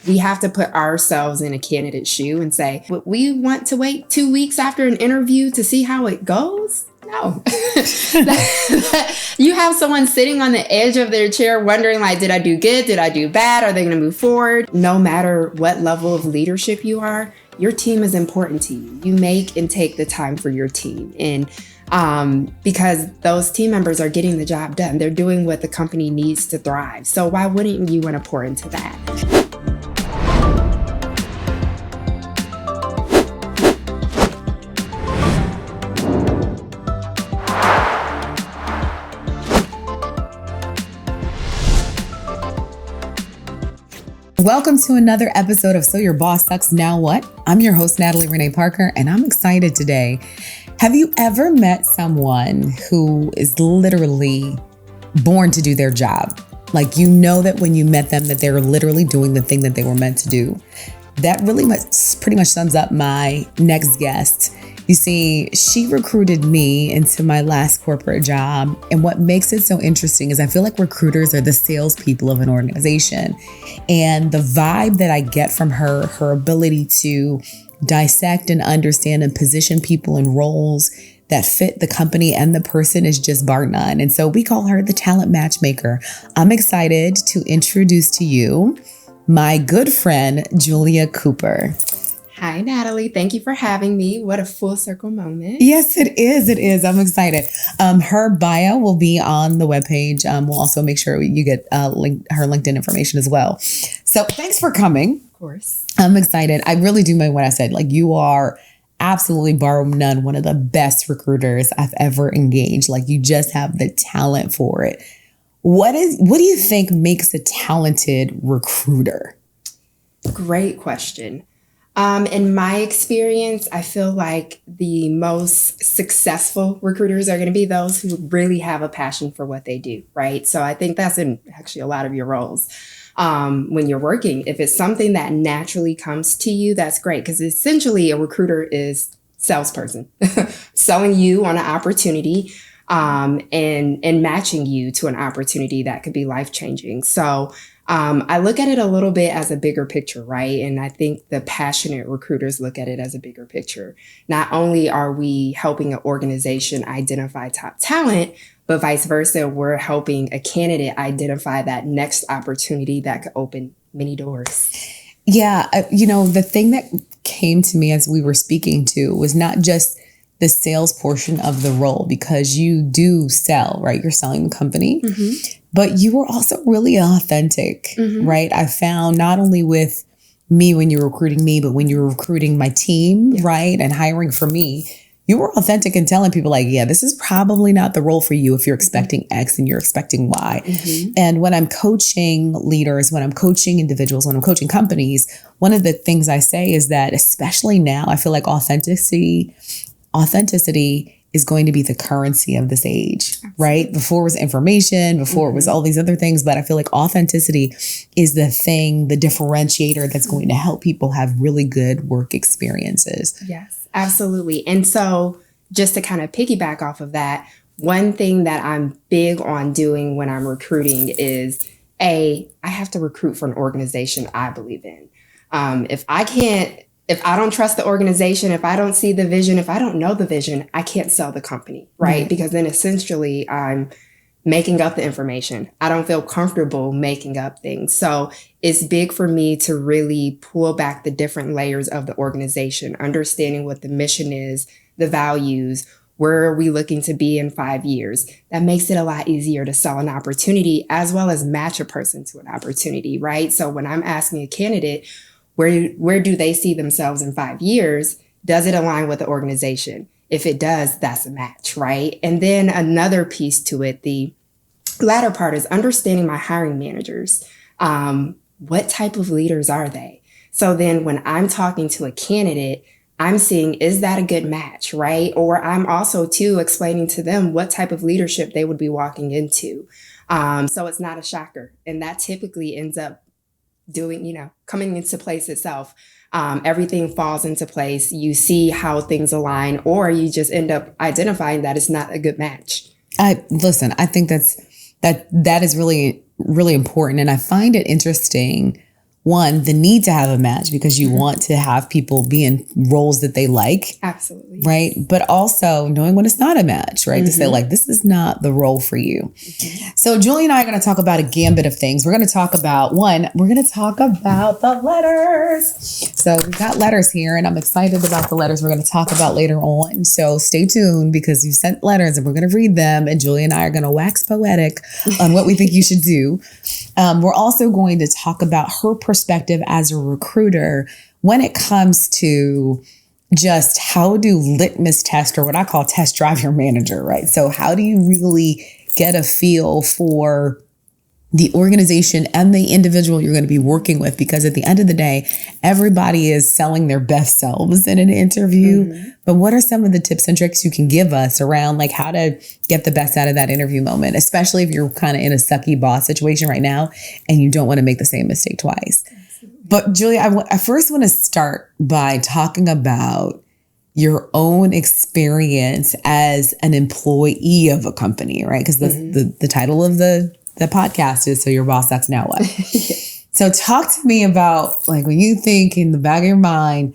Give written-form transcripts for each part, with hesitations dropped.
we have to put ourselves in a candidate's shoe and say, "Would we want to wait 2 weeks after an interview to see how it goes?" No. You have someone sitting on the edge of their chair wondering, like, did I do good? Did I do bad? Are they going to move forward? No matter what level of leadership you are, your team is important to you. You make and take the time for your team. And because those team members are getting the job done. They're doing what the company needs to thrive. So why wouldn't you want to pour into that? Welcome to another episode of So Your Boss Sucks, Now What? I'm your host, Natalie Renee Parker, and I'm excited today. Have you ever met someone who is literally born to do their job? Like, you know that when you met them that they're literally doing the thing that they were meant to do. That really pretty much sums up my next guest. You see, she recruited me into my last corporate job. And what makes it so interesting is I feel like recruiters are the salespeople of an organization. And the vibe that I get from her ability to dissect and understand and position people in roles that fit the company and the person is just bar none. And so we call her the talent matchmaker. I'm excited to introduce to you my good friend, Julia Cooper. Hi, Natalie. Thank you for having me. What a full circle moment. Yes, it is. It is. I'm excited. Her bio will be on the webpage. We'll also make sure you get her LinkedIn information as well. So thanks for coming. Of course. I'm excited. I really do mean what I said. Like, you are absolutely, bar none, one of the best recruiters I've ever engaged. Like, you just have the talent for it. What do you think makes a talented recruiter? Great question. In my experience, I feel like the most successful recruiters are going to be those who really have a passion for what they do, right? So I think that's in actually a lot of your roles. When you're working, if it's something that naturally comes to you, that's great. Because essentially a recruiter is salesperson selling you on an opportunity, and matching you to an opportunity that could be life-changing. So I look at it a little bit as a bigger picture, right? And I think the passionate recruiters look at it as a bigger picture. Not only are we helping an organization identify top talent, but vice versa, we're helping a candidate identify that next opportunity that could open many doors. Yeah. The thing that came to me as we were speaking to was not just the sales portion of the role, because you do sell, right? You're selling the company, but you were also really authentic, right? I found not only with me when you were recruiting me, but when you were recruiting my team, right? And hiring for me, you were authentic and telling people like, yeah, this is probably not the role for you if you're expecting X and you're expecting Y. And when I'm coaching leaders, when I'm coaching individuals, when I'm coaching companies, one of the things I say is that, especially now, I feel like authenticity is going to be the currency of this age, right? Before it was information, before it was all these other things, but I feel like authenticity is the thing, the differentiator that's going to help people have really good work experiences. Yes, absolutely. And so just to kind of piggyback off of that, one thing that I'm big on doing when I'm recruiting is I have to recruit for an organization I believe in. If I don't trust the organization, if I don't see the vision, if I don't know the vision, I can't sell the company, right? Because then essentially I'm making up the information. I don't feel comfortable making up things. So it's big for me to really pull back the different layers of the organization, understanding what the mission is, the values, where are we looking to be in 5 years? That makes it a lot easier to sell an opportunity as well as match a person to an opportunity, right? So when I'm asking a candidate, where do they see themselves in 5 years? Does it align with the organization? If it does, that's a match, right? And then another piece to it, the latter part, is understanding my hiring managers. What type of leaders are they? So then when I'm talking to a candidate, I'm seeing, is that a good match, right? Or I'm also too explaining to them what type of leadership they would be walking into. So it's not a shocker. And that typically ends up coming into place itself. Everything falls into place. You see how things align, or you just end up identifying that it's not a good match. I think that is really, really important. And I find it interesting one, the need to have a match because you want to have people be in roles that they like. Absolutely. Right. But also knowing when it's not a match, right? To say like, this is not the role for you. So Julie and I are going to talk about a gambit of things. We're going to talk about we're going to talk about the letters. So we've got letters here and I'm excited about the letters we're going to talk about later on. So stay tuned because you sent letters and we're going to read them. And Julie and I are going to wax poetic on what we think you should do. We're also going to talk about her perspective as a recruiter when it comes to just how do litmus test or what I call test drive your manager, right? So how do you really get a feel for the organization and the individual you're going to be working with? Because at the end of the day, everybody is selling their best selves in an interview. But what are some of the tips and tricks you can give us around like how to get the best out of that interview moment, especially if you're kind of in a sucky boss situation right now and you don't want to make the same mistake twice? But Julie, I first want to start by talking about your own experience as an employee of a company, right? Because the title of the podcast is So Your Boss Sucks, Now What? So talk to me about like when you think in the back of your mind,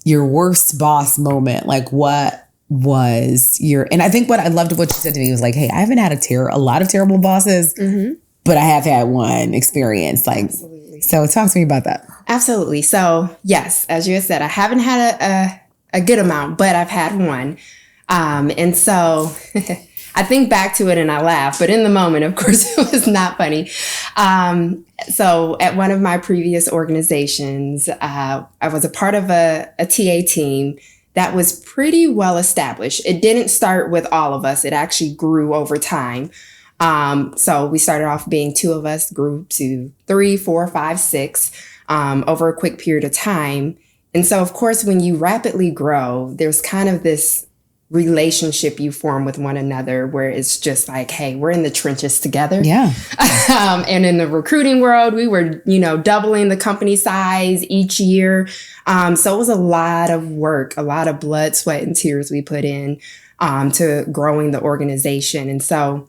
your worst boss moment, like what was and I think what I loved what you said to me was like, hey, I haven't had a lot of terrible bosses, but I have had one experience. Like, so talk to me about that. Absolutely. So yes, as you had said, I haven't had a good amount, but I've had one. And so I think back to it and I laugh, but in the moment, of course, it was not funny. So at one of my previous organizations, I was a part of a TA team that was pretty well established. It didn't start with all of us. It actually grew over time. So we started off being 2 of us, grew to 3, 4, 5, 6 over a quick period of time. And so, of course, when you rapidly grow, there's kind of this relationship you form with one another where it's just like, hey, we're in the trenches together. Yeah. And in the recruiting world, we were, doubling the company size each year. So it was a lot of work, a lot of blood, sweat, and tears we put in to growing the organization. And so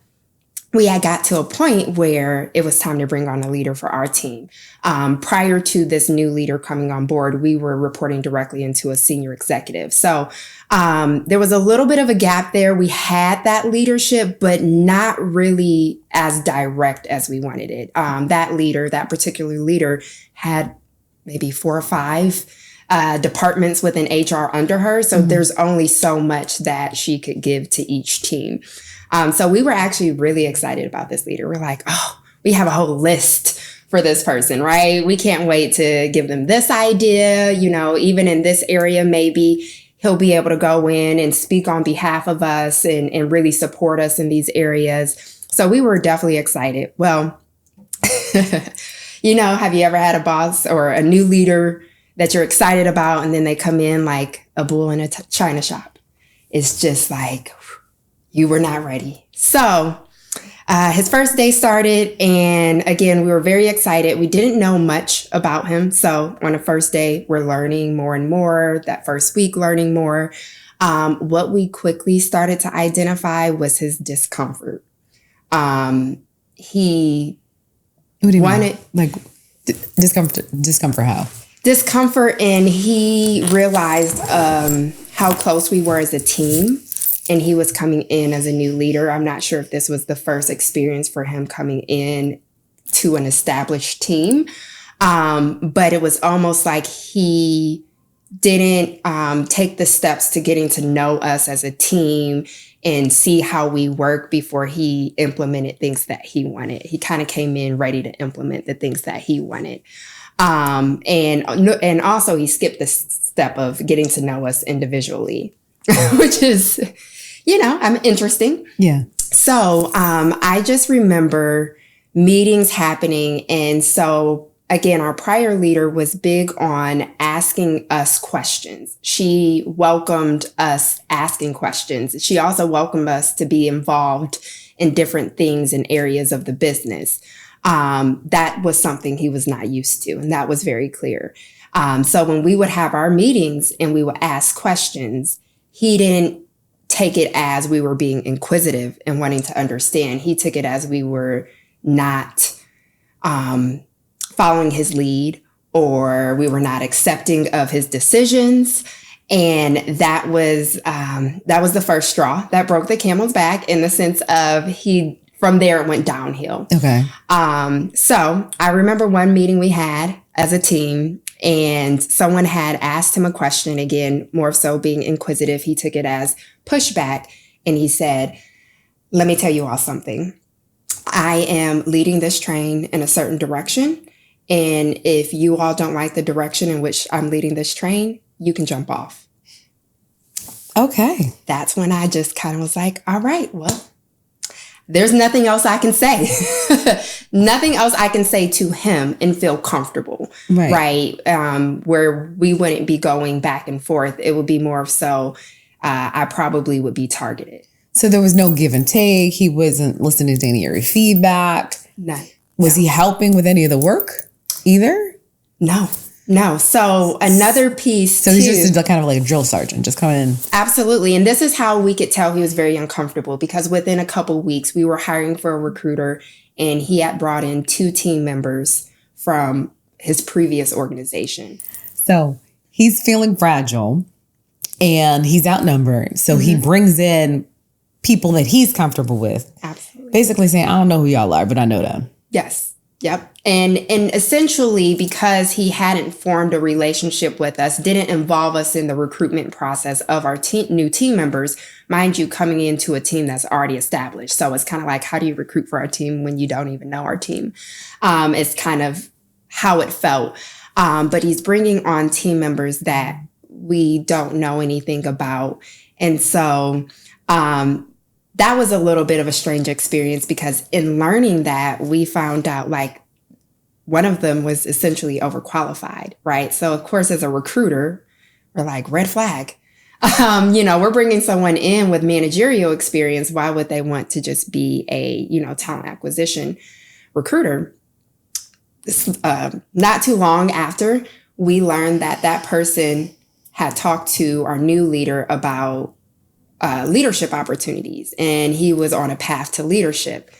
we had got to a point where it was time to bring on a leader for our team. Prior to this new leader coming on board, we were reporting directly into a senior executive. So there was a little bit of a gap there. We had that leadership, but not really as direct as we wanted it. That particular leader had maybe 4 or 5 departments within HR under her. So there's only so much that she could give to each team. So we were actually really excited about this leader. We're like, oh, we have a whole list for this person, right? We can't wait to give them this idea, even in this area, maybe he'll be able to go in and speak on behalf of us and really support us in these areas. So we were definitely excited. Well, have you ever had a boss or a new leader that you're excited about and then they come in like a bull in a china shop? It's just like, you were not ready. So his first day started. And again, we were very excited. We didn't know much about him. So on the first day, we're learning more and more. That first week, learning more. What we quickly started to identify was his discomfort. He wanted like discomfort how? Discomfort, and he realized how close we were as a team. And he was coming in as a new leader. I'm not sure if this was the first experience for him coming in to an established team. But it was almost like he didn't take the steps to getting to know us as a team and see how we work before he implemented things that he wanted. He kind of came in ready to implement the things that he wanted. And also he skipped the step of getting to know us individually, which is, I'm interesting. Yeah. So I just remember meetings happening. And so again, our prior leader was big on asking us questions. She welcomed us asking questions. She also welcomed us to be involved in different things and areas of the business. That was something he was not used to. And that was very clear. So when we would have our meetings and we would ask questions, he didn't take it as we were being inquisitive and wanting to understand. He took it as we were not following his lead or we were not accepting of his decisions. And that was the first straw that broke the camel's back, in the sense of from there it went downhill. Okay. So I remember one meeting we had as a team, and someone had asked him a question, again, more so being inquisitive. He took it as pushback, and he said, "Let me tell you all something. I am leading this train in a certain direction. And if you all don't like the direction in which I'm leading this train, you can jump off." Okay. That's when I just kind of was like, all right, well, there's nothing else I can say. Nothing else I can say to him and feel comfortable. Right. Where we wouldn't be going back and forth. It would be more of so I probably would be targeted. So there was no give and take. He wasn't listening to any of your feedback. None. Was he helping with any of the work either? No. So another piece. So he's just kind of like a drill sergeant, just coming in. Absolutely. And this is how we could tell he was very uncomfortable, because within a couple of weeks, we were hiring for a recruiter, and he had brought in 2 team members from his previous organization. So he's feeling fragile and he's outnumbered. So he brings in people that he's comfortable with. Absolutely. Basically saying, I don't know who y'all are, but I know them. Yes. Yep. And essentially, because he hadn't formed a relationship with us, didn't involve us in the recruitment process of our new team members, mind you, coming into a team that's already established. So it's kind of like, how do you recruit for our team when you don't even know our team? It's kind of how it felt. But he's bringing on team members that we don't know anything about. And so that was a little bit of a strange experience, because in learning that, we found out like one of them was essentially overqualified, right? So of course, as a recruiter, we're like, red flag. We're bringing someone in with managerial experience. Why would they want to just be a, talent acquisition recruiter? Not too long after, we learned that person had talked to our new leader about leadership opportunities, and he was on a path to leadership,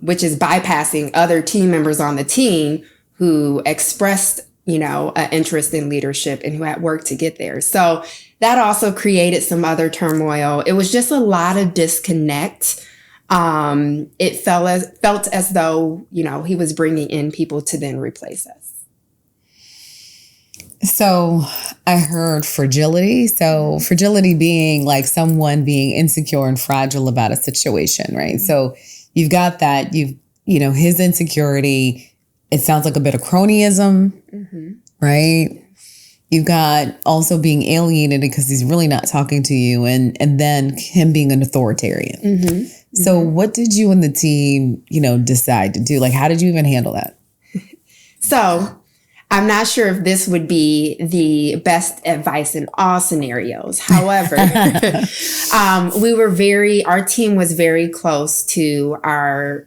which is bypassing other team members on the team who expressed, an interest in leadership and who had worked to get there. So that also created some other turmoil. It was just a lot of disconnect. It felt as though, he was bringing in people to then replace us. So I heard fragility. So fragility being like someone being insecure and fragile about a situation, right? So you've got that, his insecurity. It sounds like a bit of cronyism, right? You've got also being alienated because he's really not talking to you, and then him being an authoritarian. So what did you and the team, decide to do? Like, how did you even handle that? So I'm not sure if this would be the best advice in all scenarios. However, our team was very close to our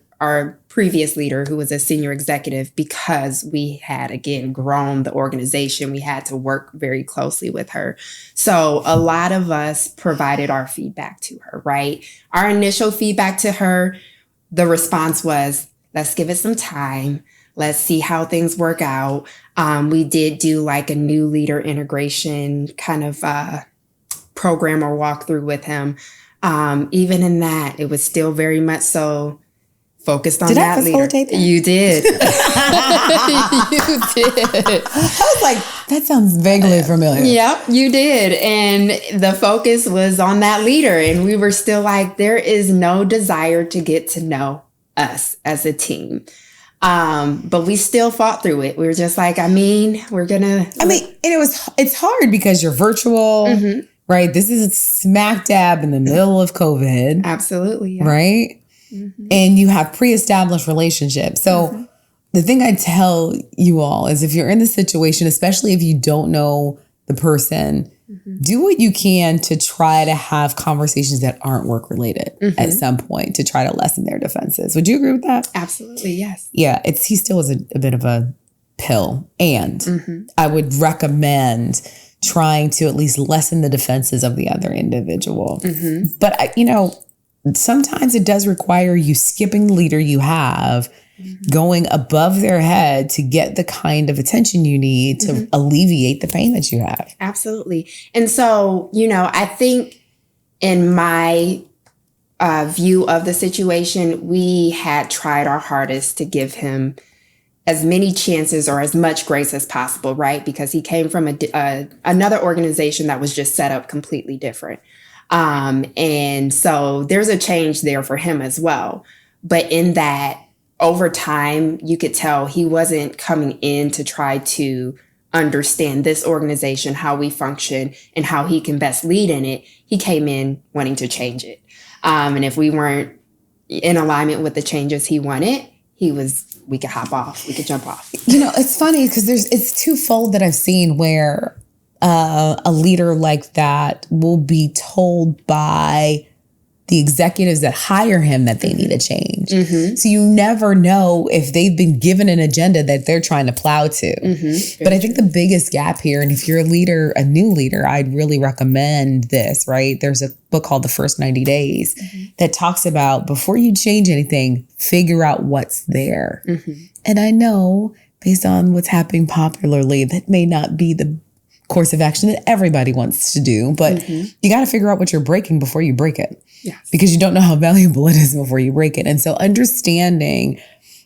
previous leader, who was a senior executive, because we had, again, grown the organization. We had to work very closely with her. So a lot of us provided our feedback to her, right? Our initial feedback to her, the response was, let's give it some time. Let's see how things work out. We did do like a new leader integration kind of program or walkthrough with him. Even in that, it was still very much so focused on that leader. Did I facilitate that? You did. You did. I was like, that sounds vaguely familiar. Yep, you did. And the focus was on that leader. And we were still like, there is no desire to get to know us as a team. But we still fought through it. We were just like, and it's hard because you're virtual, right? This is smack dab in the middle of COVID. Absolutely. Yeah. Right. And you have pre-established relationships. So the thing I tell you all is, if you're in this situation, especially if you don't know the person, do what you can to try to have conversations that aren't work related at some point, to try to lessen their defenses. Would you agree with that? Absolutely, yes. Yeah, he still is a bit of a pill. And I would recommend trying to at least lessen the defenses of the other individual. But, sometimes it does require you skipping the leader you have going above their head to get the kind of attention you need to alleviate the pain that you have. Absolutely. And so, I think in my view of the situation, we had tried our hardest to give him as many chances or as much grace as possible, right? Because he came from another organization that was just set up completely different. And so there's a change there for him as well. But in that, over time, you could tell he wasn't coming in to try to understand this organization, how we function, and how he can best lead in it. He came in wanting to change it. And if we weren't in alignment with the changes he wanted, we could hop off, we could jump off. It's funny because it's twofold that I've seen where a leader like that will be told by the executives that hire him that they need a change. So you never know if they've been given an agenda that they're trying to plow to. But I think the biggest gap here, and if you're a new leader, I'd really recommend this, right? There's a book called The First 90 Days that talks about before you change anything, figure out what's there. And I know based on what's happening popularly, that may not be the course of action that everybody wants to do, but you got to figure out what you're breaking before you break it. Yes. Because you don't know how valuable it is before you break it. And so understanding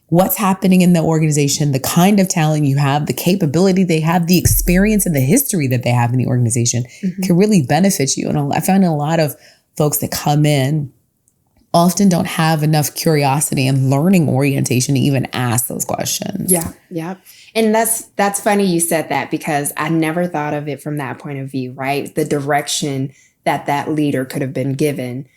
what's happening in the organization, the kind of talent you have, the capability they have, the experience and the history that they have in the organization can really benefit you. And I found a lot of folks that come in often don't have enough curiosity and learning orientation to even ask those questions. Yeah. And that's funny you said that, because I never thought of it from that point of view, right? The direction that leader could have been given,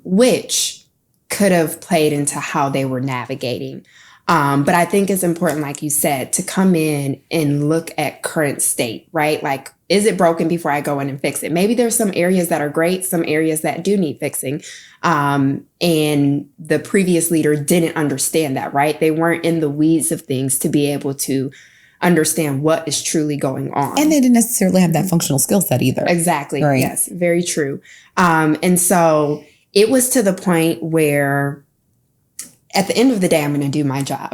which could have played into how they were navigating. But I think it's important, like you said, to come in and look at current state, right? Like, is it broken before I go in and fix it? Maybe there's some areas that are great, some areas that do need fixing. And the previous leader didn't understand that, right? They weren't in the weeds of things to be able to understand what is truly going on. And they didn't necessarily have that functional skill set either. Exactly. Right. Yes, very true. And so it was to the point where at the end of the day, I'm going to do my job.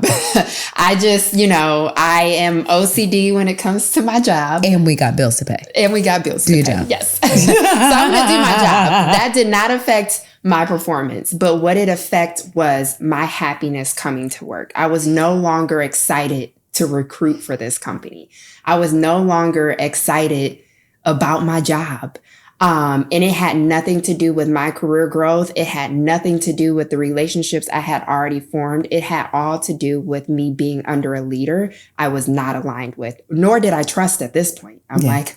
I just, I am OCD when it comes to my job. And we got bills to pay. Do your job. Yes. So I'm going to do my job. That did not affect my performance, but what it affected was my happiness coming to work. I was no longer excited to recruit for this company. I was no longer excited about my job. And it had nothing to do with my career growth. It had nothing to do with the relationships I had already formed. It had all to do with me being under a leader I was not aligned with, nor did I trust at this point. I'm like,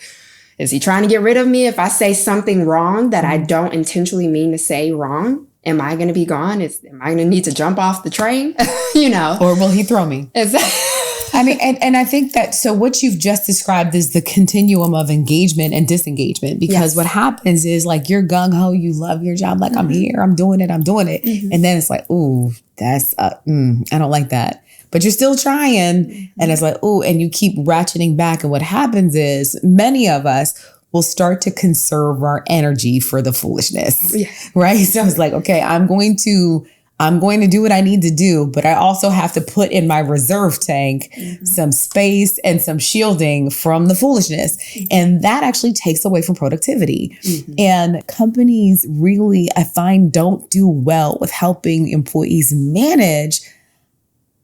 is he trying to get rid of me if I say something wrong that I don't intentionally mean to say wrong? Am I going to be gone? Am I going to need to jump off the train? Or will he throw me? Exactly. I mean, and I think that, so what you've just described is the continuum of engagement and disengagement, because what happens is, like, you're gung-ho, you love your job, like, I'm here, I'm doing it. And then it's like, ooh, that's, I don't like that. But you're still trying. And it's like, ooh, and you keep ratcheting back. And what happens is many of us will start to conserve our energy for the foolishness, right? So it's like, okay, I'm going to do what I need to do, but I also have to put in my reserve tank some space and some shielding from the foolishness. And that actually takes away from productivity. And companies really, I find, don't do well with helping employees manage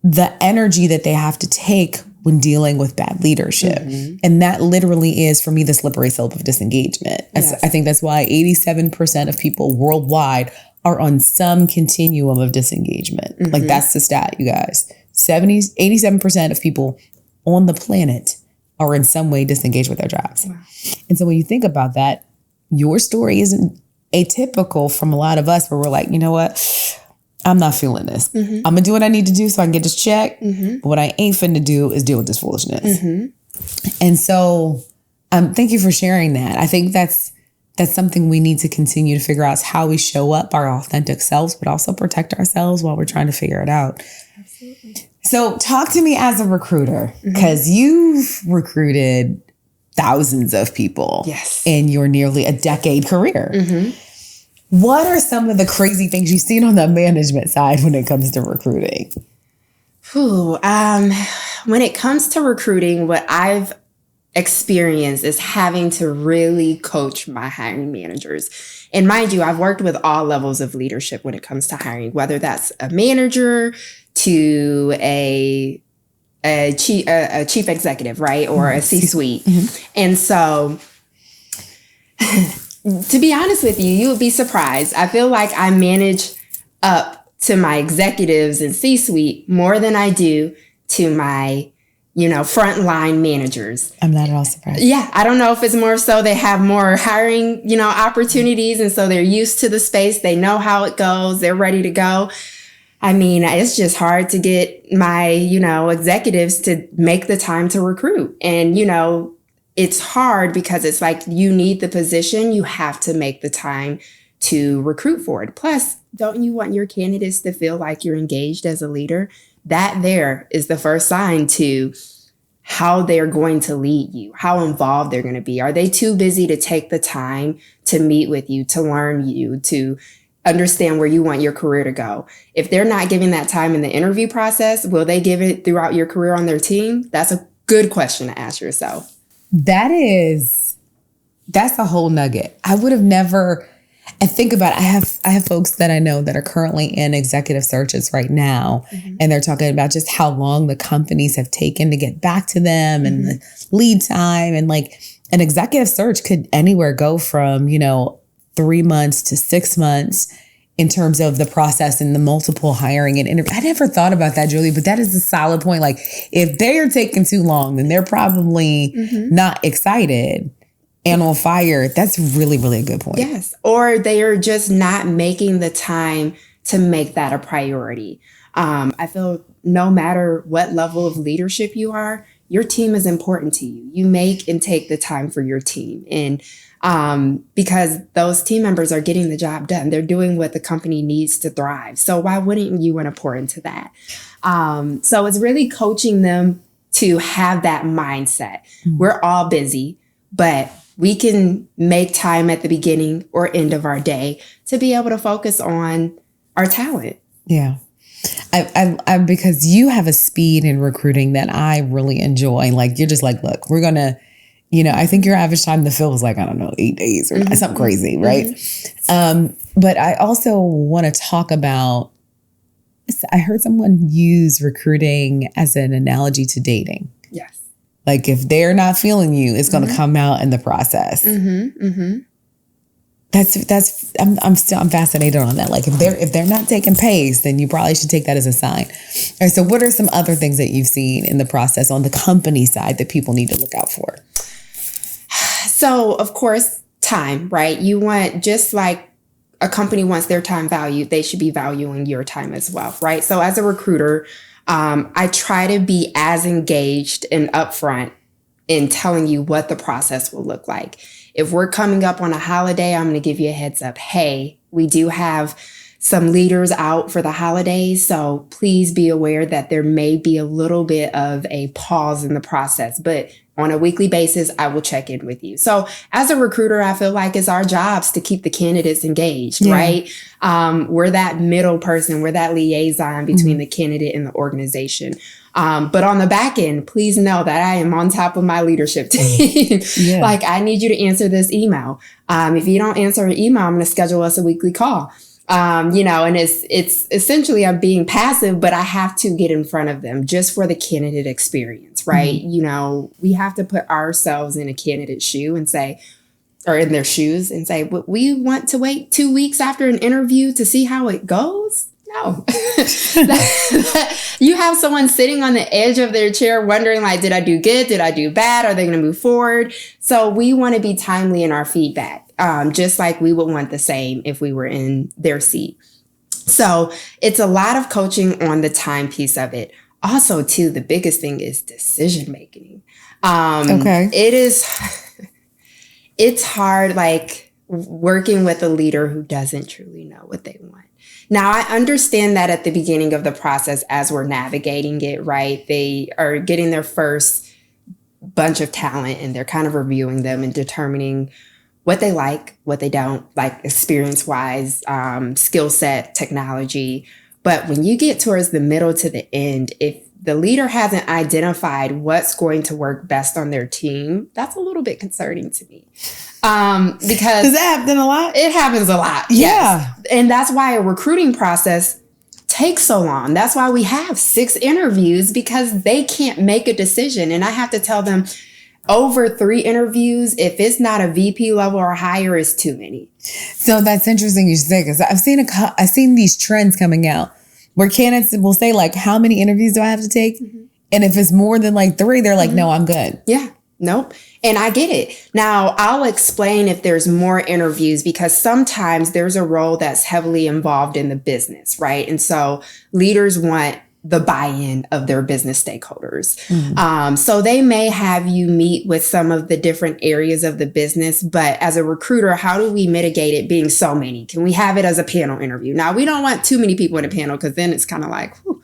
the energy that they have to take when dealing with bad leadership. And that literally is, for me, the slippery slope of disengagement. I think that's why 87% of people worldwide are on some continuum of disengagement. Like, that's the stat, you guys. 87% of people on the planet are in some way disengaged with their jobs. Wow. And so when you think about that, your story isn't atypical from a lot of us, where we're like, you know what? I'm not feeling this. I'm going to do what I need to do so I can get this check. But what I ain't finna do is deal with this foolishness. And so thank you for sharing that. I think that's something we need to continue to figure out, is how we show up our authentic selves, but also protect ourselves while we're trying to figure it out. Absolutely. So talk to me as a recruiter, because you've recruited thousands of people in your nearly a decade career. What are some of the crazy things you've seen on the management side when it comes to recruiting? Whew, when it comes to recruiting, what I've experienced is having to really coach my hiring managers. And mind you, I've worked with all levels of leadership when it comes to hiring, whether that's a manager to a chief executive, right? Or a C-suite. Mm-hmm. And so to be honest with you, you would be surprised. I feel like I manage up to my executives and C-suite more than I do to my, frontline managers. I'm not at all surprised. Yeah. I don't know if it's more so they have more hiring, opportunities. And so they're used to the space. They know how it goes. They're ready to go. I mean, it's just hard to get my, executives to make the time to recruit. And, it's hard because it's like you need the position. You have to make the time to recruit for it. Plus, don't you want your candidates to feel like you're engaged as a leader? That there is the first sign to how they're going to lead you, how involved they're going to be. Are they too busy to take the time to meet with you, to learn you, to understand where you want your career to go? If they're not giving that time in the interview process, will they give it throughout your career on their team? That's a good question to ask yourself. That's a whole nugget. I would have never, and think about it. I have folks that I know that are currently in executive searches right now. Mm-hmm. And they're talking about just how long the companies have taken to get back to them, mm-hmm. and the lead time. And like an executive search could anywhere go from, 3 months to 6 months in terms of the process and the multiple hiring and interview. I never thought about that, Julie, but that is a solid point. Like if they are taking too long, then they're probably mm-hmm. not excited and on fire. That's really, really a good point. Yes. Or they are just not making the time to make that a priority. I feel no matter what level of leadership you are, your team is important to you. You make and take the time for your team. And because those team members are getting the job done. They're doing what the company needs to thrive. So why wouldn't you want to pour into that? So it's really coaching them to have that mindset. Mm-hmm. We're all busy, but we can make time at the beginning or end of our day to be able to focus on our talent. Yeah. I because you have a speed in recruiting that I really enjoy. Like you're just like, look, we're going to, I think your average time to fill is like, I don't know, 8 days or mm-hmm. something crazy, right? Mm-hmm. But I also want to talk about, I heard someone use recruiting as an analogy to dating. Yes. Like if they're not feeling you, it's going to mm-hmm. come out in the process. Mm-hmm. Mm-hmm. I'm fascinated on that. Like if they're not taking pace, then you probably should take that as a sign. All right, so what are some other things that you've seen in the process on the company side that people need to look out for? So, of course, time, right? You want, just like a company wants their time valued, they should be valuing your time as well, right? So as a recruiter, I try to be as engaged and upfront in telling you what the process will look like. If we're coming up on a holiday, I'm going to give you a heads up. Hey, we do have some leaders out for the holidays, so please be aware that there may be a little bit of a pause in the process, but on a weekly basis, I will check in with you. So as a recruiter, I feel like it's our jobs to keep the candidates engaged, yeah. right? We're that middle person. We're that liaison between mm-hmm. the candidate and the organization. But on the back end, please know that I am on top of my leadership team. Yeah. Like, I need you to answer this email. If you don't answer an email, I'm going to schedule us a weekly call. And it's essentially I'm being passive, but I have to get in front of them just for the candidate experience, right? Mm-hmm. We have to put ourselves in a candidate's shoe and say, or in their shoes and say, we want to wait 2 weeks after an interview to see how it goes. No, you have someone sitting on the edge of their chair wondering, like, did I do good? Did I do bad? Are they going to move forward? So we want to be timely in our feedback, just like we would want the same if we were in their seat. So it's a lot of coaching on the time piece of it. Also, too, the biggest thing is decision making. Okay. It's hard, like working with a leader who doesn't truly know what they want. Now, I understand that at the beginning of the process, as we're navigating it, right, they are getting their first bunch of talent and they're kind of reviewing them and determining what they like, what they don't like, experience-wise, skill set, technology. But when you get towards the middle to the end, if the leader hasn't identified what's going to work best on their team, that's a little bit concerning to me. Because does that happen a lot? It happens a lot. Yeah. Yes. And that's why a recruiting process takes so long. That's why we have 6 interviews, because they can't make a decision. And I have to tell them, over 3 interviews, if it's not a VP level or higher, it's too many. So that's interesting you should say, because I've seen these trends coming out where candidates will say, like, how many interviews do I have to take? Mm-hmm. And if it's more than like 3, they're like, no, I'm good. Yeah. Nope. And I get it. Now, I'll explain if there's more interviews, because sometimes there's a role that's heavily involved in the business, right? And so leaders want the buy-in of their business stakeholders. Mm-hmm. So they may have you meet with some of the different areas of the business, but as a recruiter, how do we mitigate it being so many? Can we have it as a panel interview? Now, we don't want too many people in a panel, because then it's kind of like, whew,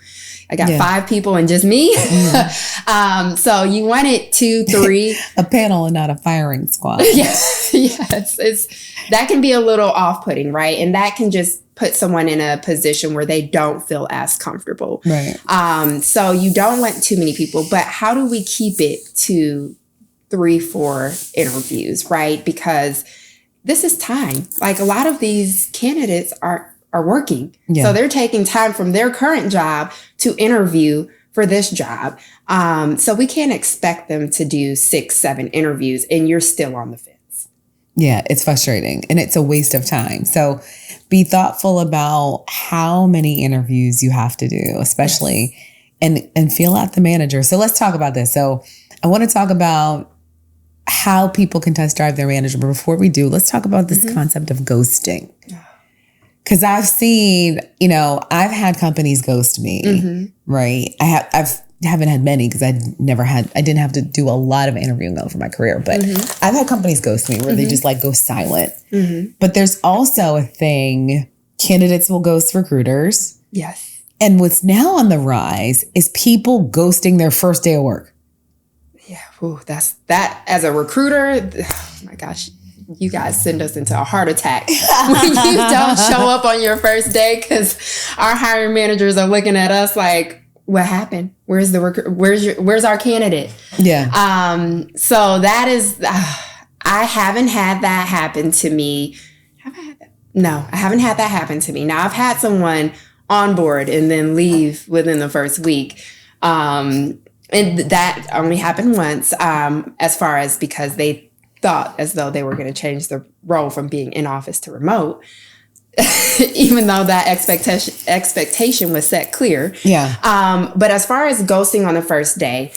I got 5 people and just me. Mm-hmm. So you want it 2, 3. A panel and not a firing squad. Yes. That can be a little off-putting, right? And that can just put someone in a position where they don't feel as comfortable. Right. So you don't want too many people, but how do we keep it to 3, 4 interviews, right? Because this is time. Like, a lot of these candidates are working. Yeah. So they're taking time from their current job to interview for this job. So we can't expect them to do 6, 7 interviews and you're still on the fence. Yeah, it's frustrating and it's a waste of time. So be thoughtful about how many interviews you have to do, especially, and feel out the manager. So let's talk about this. So I want to talk about how people can test drive their manager. But before we do, let's talk about this concept of ghosting. Because I've seen, I've had companies ghost me, right? I haven't had many, because I didn't have to do a lot of interviewing for my career, but I've had companies ghost me where they just like go silent. But there's also a thing, candidates will ghost recruiters. Yes. And what's now on the rise is people ghosting their first day of work. Yeah. Ooh, that as a recruiter, oh my gosh, you guys send us into a heart attack when you don't show up on your first day, because our hiring managers are looking at us like, what happened? Where's our candidate? Yeah. So that is, I haven't had that happen to me. Have I had that? No, I haven't had that happen to me. Now, I've had someone on board and then leave within the first week. And that only happened once, as far as because they thought as though they were going to change the role from being in office to remote. Even though that expectation was set clear. Yeah. But as far as ghosting on the first day,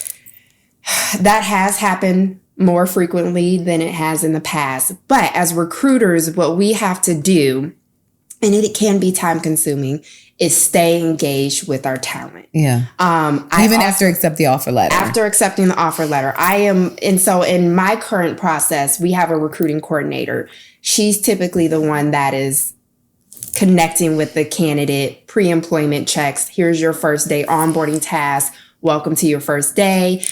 that has happened more frequently than it has in the past. But as recruiters, what we have to do, and it can be time consuming, is stay engaged with our talent. Yeah. After accept the offer letter. After accepting the offer letter, and so in my current process, we have a recruiting coordinator. She's typically the one that is connecting with the candidate, pre-employment checks. Here's your first day onboarding task. Welcome to your first day,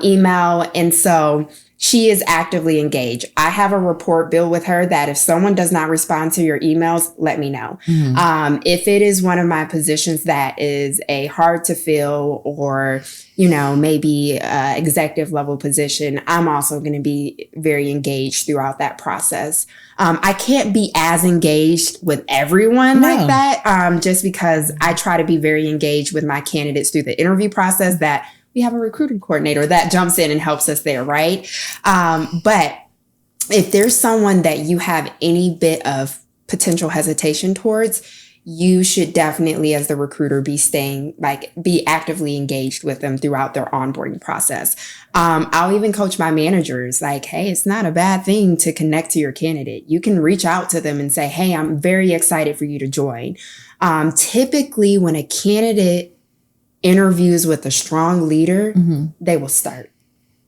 email. And so she is actively engaged. I have a report built with her that if someone does not respond to your emails, let me know. If it is one of my positions that is a hard to fill or, maybe executive level position, I'm also going to be very engaged throughout that process. I can't be as engaged with everyone like that, just because I try to be very engaged with my candidates through the interview process, that we have a recruiting coordinator that jumps in and helps us there, right? But if there's someone that you have any bit of potential hesitation towards, you should definitely, as the recruiter, be actively engaged with them throughout their onboarding process. I'll even coach my managers like, hey, it's not a bad thing to connect to your candidate. You can reach out to them and say, hey, I'm very excited for you to join. Typically, when a candidate interviews with a strong leader, they will start.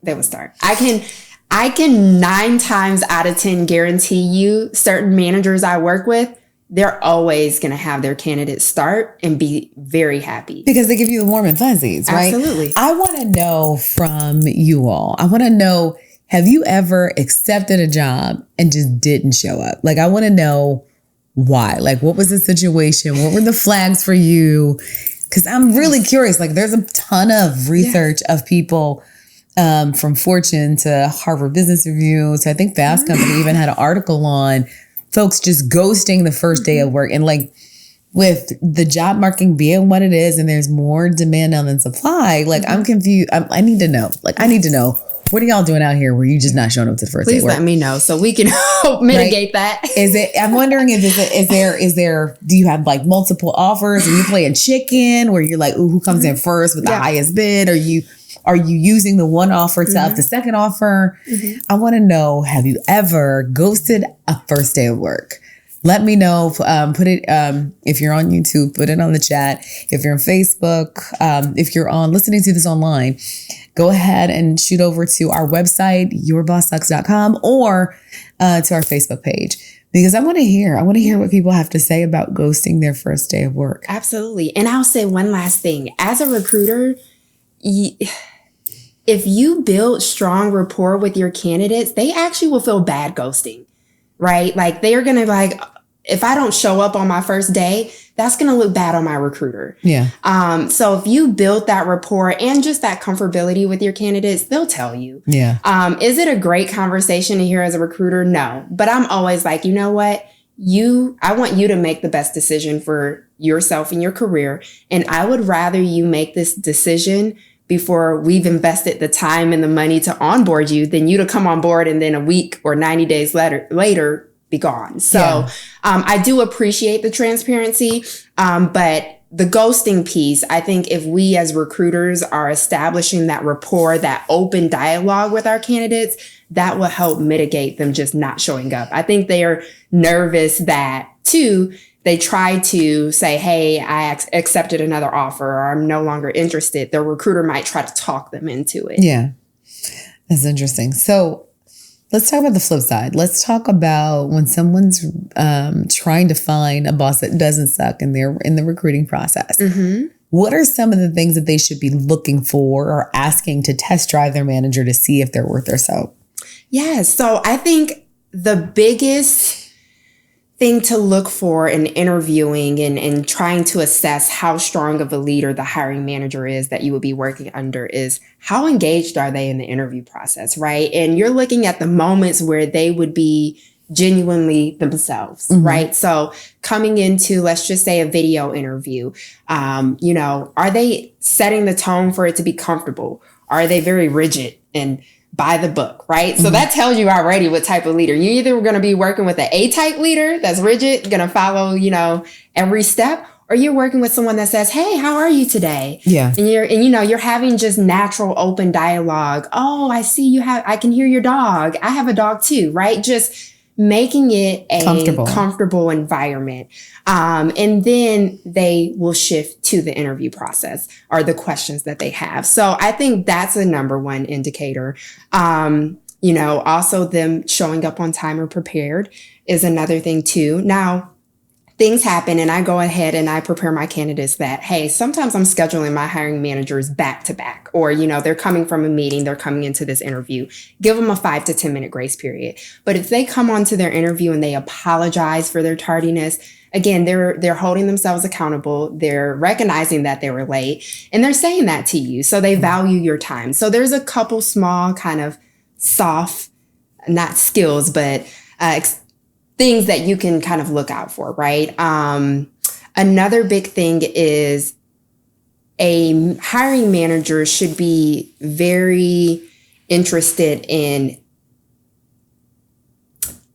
I can 9 times out of 10 guarantee you certain managers I work with, they're always going to have their candidates start and be very happy. Because they give you the warm and fuzzies, right? Absolutely. I want to know from you all, have you ever accepted a job and just didn't show up? Like, I want to know why? Like, what was the situation? What were the flags for you? Because I'm really curious. Like, there's a ton of research of people from Fortune to Harvard Business Review. So I think Fast Company even had an article on folks just ghosting the first day of work. And like, with the job market being what it is and there's more demand than supply, like I'm confused. I need to know. Like, I need to know. What are y'all doing out here where you just not showing up to the first day of work? Please let me know so we can help mitigate that. Is it? I'm wondering if is there? Do you have like multiple offers? Are you playing chicken where you're like, ooh, who comes in first with the highest bid? Are you using the one offer to up the second offer? I want to know, have you ever ghosted a first day of work? Let me know. Put it, if you're on YouTube, put it on the chat. If you're on Facebook, if you're listening to this online, go ahead and shoot over to our website, yourbosssucks.com, or to our Facebook page, because I want to hear what people have to say about ghosting their first day of work. Absolutely. And I'll say one last thing. As a recruiter, if you build strong rapport with your candidates, they actually will feel bad ghosting, right? Like they're going to like, if I don't show up on my first day, that's going to look bad on my recruiter. Yeah. So if you build that rapport and just that comfortability with your candidates, they'll tell you. Yeah. Is it a great conversation to hear as a recruiter? No. But I'm always like, you know what? I want you to make the best decision for yourself and your career. And I would rather you make this decision before we've invested the time and the money to onboard you than you to come on board and then a week or 90 days later be gone. So I do appreciate the transparency, but the ghosting piece, I think if we as recruiters are establishing that rapport, that open dialogue with our candidates, that will help mitigate them just not showing up. I think they are nervous that too, they try to say, hey, I accepted another offer or I'm no longer interested. The recruiter might try to talk them into it. Yeah, that's interesting. So let's talk about the flip side. Let's talk about when someone's trying to find a boss that doesn't suck in the recruiting process. What are some of the things that they should be looking for or asking to test drive their manager to see if they're worth their salt? Yes. So I think the biggest thing to look for in interviewing and trying to assess how strong of a leader the hiring manager is that you would be working under is how engaged are they in the interview process, right? And you're looking at the moments where they would be genuinely themselves, right? So coming into, let's just say, a video interview, are they setting the tone for it to be comfortable? Are they very rigid and by the book, right? So that tells you already what type of leader. You're either going to be working with an A-type leader that's rigid, going to follow, every step, or you're working with someone that says, hey, how are you today? Yeah. And you're having just natural open dialogue. Oh, I see I can hear your dog. I have a dog too, right? Just making it a comfortable environment. And then they will shift to the interview process or the questions that they have. So I think that's a number one indicator. Also them showing up on time or prepared is another thing too. Now, things happen and I go ahead and I prepare my candidates that, hey, sometimes I'm scheduling my hiring managers back to back, or, they're coming from a meeting, they're coming into this interview, give them a 5 to 10 minute grace period. But if they come onto their interview and they apologize for their tardiness, again, they're holding themselves accountable. They're recognizing that they were late and they're saying that to you. So they value your time. So there's a couple small kind of soft, not skills, but, things that you can kind of look out for, right? Another big thing is a hiring manager should be very interested in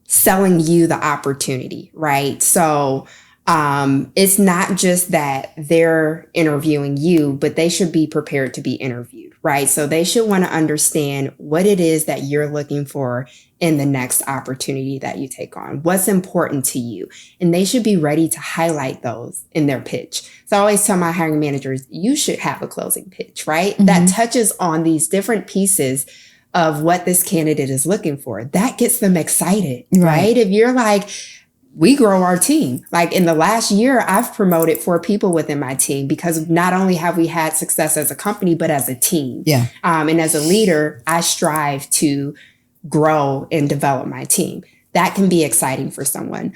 selling you the opportunity, right? So it's not just that they're interviewing you, but they should be prepared to be interviewed, right? So they should want to understand what it is that you're looking for in the next opportunity that you take on, what's important to you. And they should be ready to highlight those in their pitch. So I always tell my hiring managers, you should have a closing pitch, right? That touches on these different pieces of what this candidate is looking for. That gets them excited, right? If you're like, we grow our team. Like in the last year, I've promoted 4 people within my team because not only have we had success as a company, but as a team. Yeah. And as a leader, I strive to grow and develop my team. That can be exciting for someone.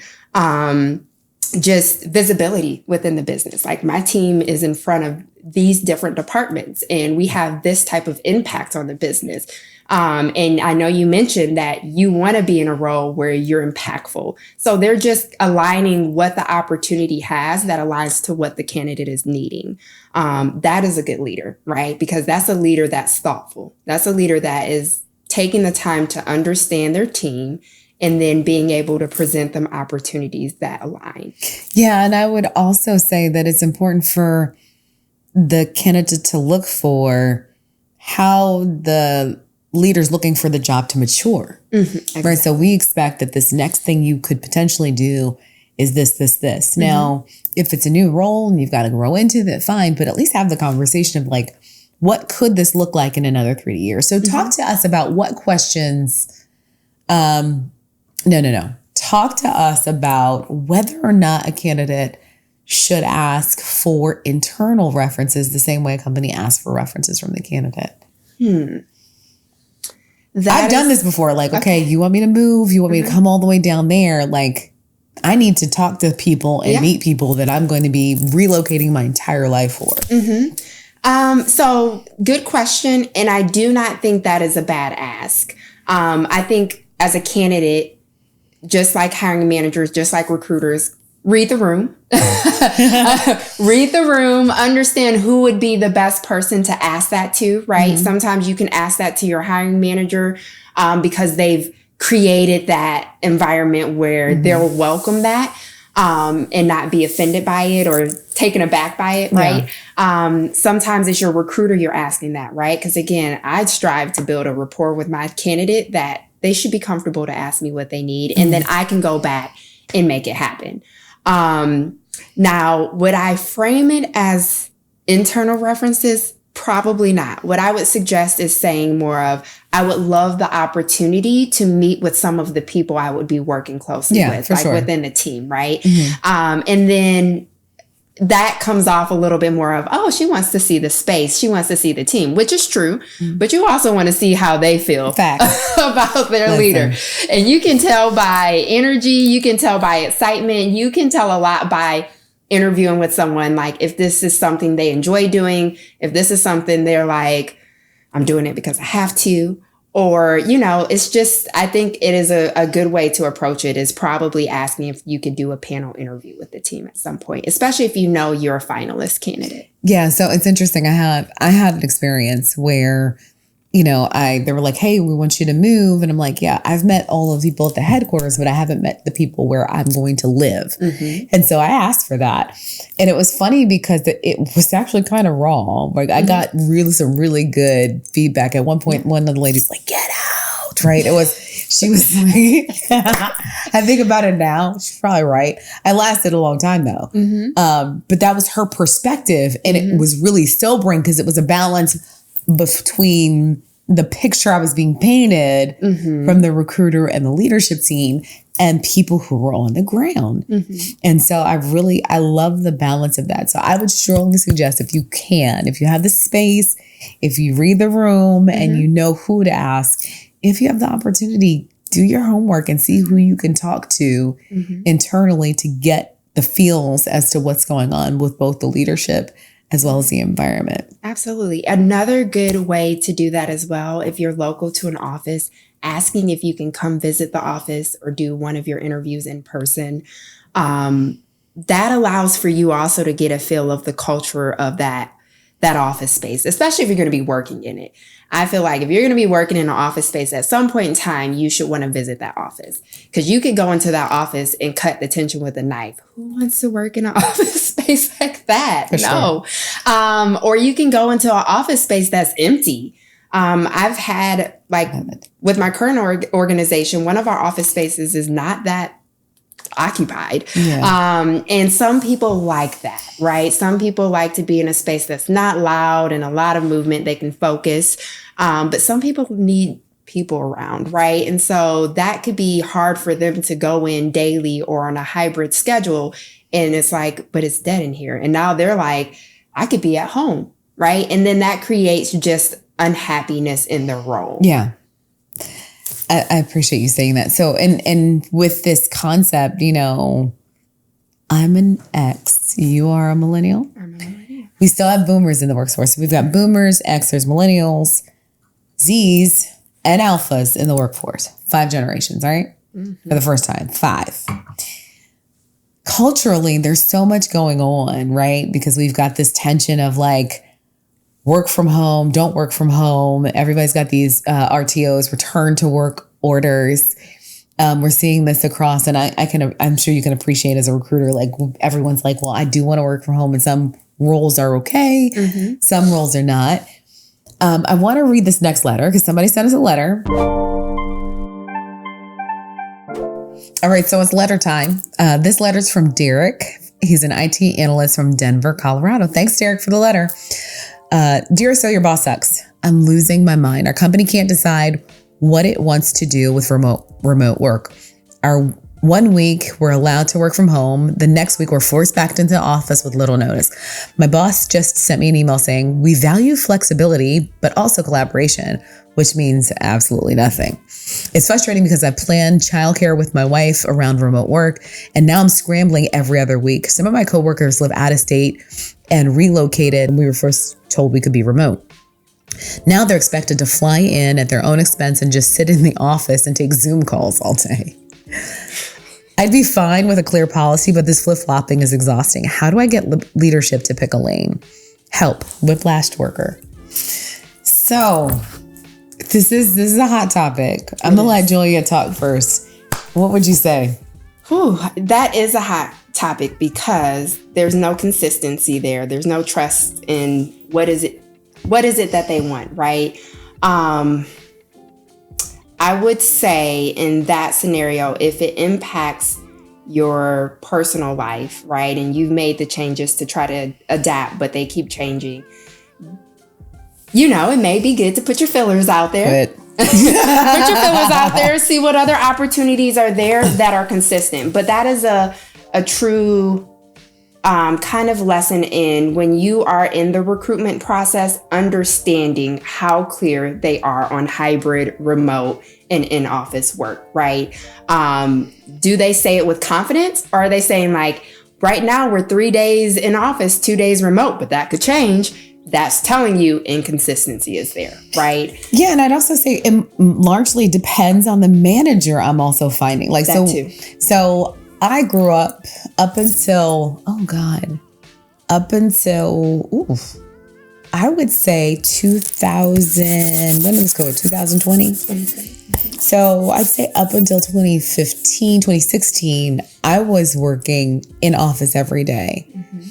just visibility within the business. Like my team is in front of these different departments and we have this type of impact on the business. And I know you mentioned that you want to be in a role where you're impactful. So they're just aligning what the opportunity has that aligns to what the candidate is needing. That is a good leader, right? Because that's a leader that's thoughtful. That's a leader that is taking the time to understand their team and then being able to present them opportunities that align. Yeah. And I would also say that it's important for the candidate to look for how the leader's looking for the job to mature. Exactly. Right. So we expect that this next thing you could potentially do is this. Now, if it's a new role and you've got to grow into that, fine, but at least have the conversation of like, what could this look like in another 3 years? So talk to us about what questions, Talk to us about whether or not a candidate should ask for internal references the same way a company asks for references from the candidate. I've done this before. Like, okay, you want me to move? You want me to come all the way down there? Like, I need to talk to people and meet people that I'm going to be relocating my entire life for. So good question. And I do not think that is a bad ask. I think as a candidate, just like hiring managers, just like recruiters, read the room, read the room, understand who would be the best person to ask that to, right? Sometimes you can ask that to your hiring manager because they've created that environment where they'll welcome that and not be offended by it or taken aback by it, right? Sometimes it's your recruiter you're asking that, right? Because again, I strive to build a rapport with my candidate that they should be comfortable to ask me what they need. And then I can go back and make it happen. Now, would I frame it as internal references? Probably not. What I would suggest is saying more of, I would love the opportunity to meet with some of the people I would be working closely with, like within the team, right? And then that comes off a little bit more of, oh, she wants to see the space. She wants to see the team, which is true. But you also want to see how they feel about their leader. And you can tell by energy. You can tell by excitement. You can tell a lot by interviewing with someone. Like if this is something they enjoy doing, if this is something they're like, I'm doing it because I have to. Or, it's just, I think it is a good way to approach it is probably asking if you could do a panel interview with the team at some point, especially if you know you're a finalist candidate. Yeah. So it's interesting. I had an experience where, they were like, hey, we want you to move. And I'm like, yeah, I've met all of the people at the headquarters, but I haven't met the people where I'm going to live. And so I asked for that. And it was funny because it was actually kind of raw. Like I got some really good feedback. At one point, one of the ladies was like, get out, right? She was like, I think about it now. She's probably right. I lasted a long time though. But that was her perspective. And it was really sobering because it was a balance between the picture I was being painted from the recruiter and the leadership team and people who were on the ground. And so I love the balance of that. So I would strongly suggest if you have the space, if you read the room and you know who to ask, if you have the opportunity, do your homework and see who you can talk to internally to get the feels as to what's going on with both the leadership as well as the environment. Absolutely. Another good way to do that as well, if you're local to an office, asking if you can come visit the office or do one of your interviews in person. That allows for you also to get a feel of the culture of that office space, especially if you're going to be working in it. I feel like if you're going to be working in an office space at some point in time, you should want to visit that office because you could go into that office and cut the tension with a knife. Who wants to work in an office space like that? No. Or you can go into an office space that's empty. I've had with my current organization, one of our office spaces is not that occupied. And some people like that, right? Some people like to be in a space that's not loud and a lot of movement. They can focus. But some people need people around, right? And so that could be hard for them to go in daily or on a hybrid schedule. And it's like, but it's dead in here. And now they're like, I could be at home, right? And then that creates just unhappiness in their role. Yeah. I appreciate you saying that. So, and with this concept, I'm an X. You are a millennial? I'm a millennial. We still have boomers in the workforce. We've got boomers, Xers, millennials, Zs, and alphas in the workforce. 5 generations, all right? Mm-hmm. For the first time, 5. Culturally, there's so much going on, right? Because we've got this tension of like, work from home, don't work from home. Everybody's got these RTOs, return to work orders. We're seeing this across, and I'm sure you can appreciate as a recruiter, like everyone's like, well, I do want to work from home, and some roles are okay. Mm-hmm. Some roles are not. I want to read this next letter because somebody sent us a letter. All right, so it's letter time. This letter's from Derek. He's an IT analyst from Denver, Colorado. Thanks, Derek, for the letter. Dear So Your Boss Sucks, I'm losing my mind. Our company can't decide what it wants to do with remote work. Our 1 week, we're allowed to work from home. The next week, we're forced back into the office with little notice. My boss just sent me an email saying, we value flexibility, but also collaboration, which means absolutely nothing. It's frustrating because I planned childcare with my wife around remote work, and now I'm scrambling every other week. Some of my coworkers live out of state and relocated, and we were first told we could be remote. Now they're expected to fly in at their own expense and just sit in the office and take Zoom calls all day. I'd be fine with a clear policy, but this flip-flopping is exhausting. How do I get leadership to pick a lane? Help, whiplashed worker. So this is a hot topic. I'm going to let Julia talk first. What would you say? Whew, that is a hot topic because there's no consistency there. There's no trust in what is it that they want, right? I would say in that scenario, if it impacts your personal life, right, and you've made the changes to try to adapt, but they keep changing, it may be good to put your fillers out there. Put your fillers out there, see what other opportunities are there that are consistent. But that is a true kind of lesson in when you are in the recruitment process, understanding how clear they are on hybrid, remote, and in-office work, right? Do they say it with confidence, or are they saying like, right now we're 3 days in office, 2 days remote, but that could change? That's telling you inconsistency is there, right? Yeah, and I'd also say it largely depends on the manager. I'm also finding like that too. So I grew up until I would say 2000. When did this go? 2020. So I'd say up until 2015, 2016, I was working in office every day. Mm-hmm.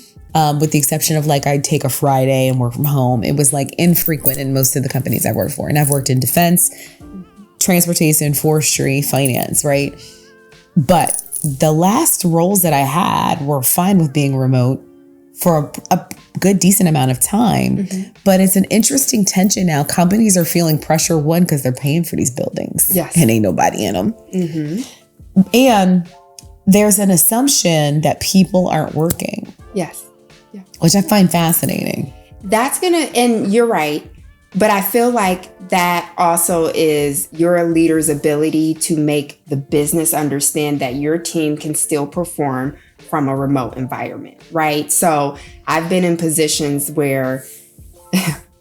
With the exception of like I'd take a Friday and work from home. It was like infrequent in most of the companies I worked for. And I've worked in defense, transportation, forestry, finance, right? But the last roles that I had were fine with being remote for a good, decent amount of time. Mm-hmm. But it's an interesting tension now. Companies are feeling pressure, one, because they're paying for these buildings. Yes. And ain't nobody in them. Mm-hmm. And there's an assumption that people aren't working. Yes. Yeah. Which I find fascinating. And you're right, but I feel like that also is your leader's ability to make the business understand that your team can still perform from a remote environment, right? So I've been in positions where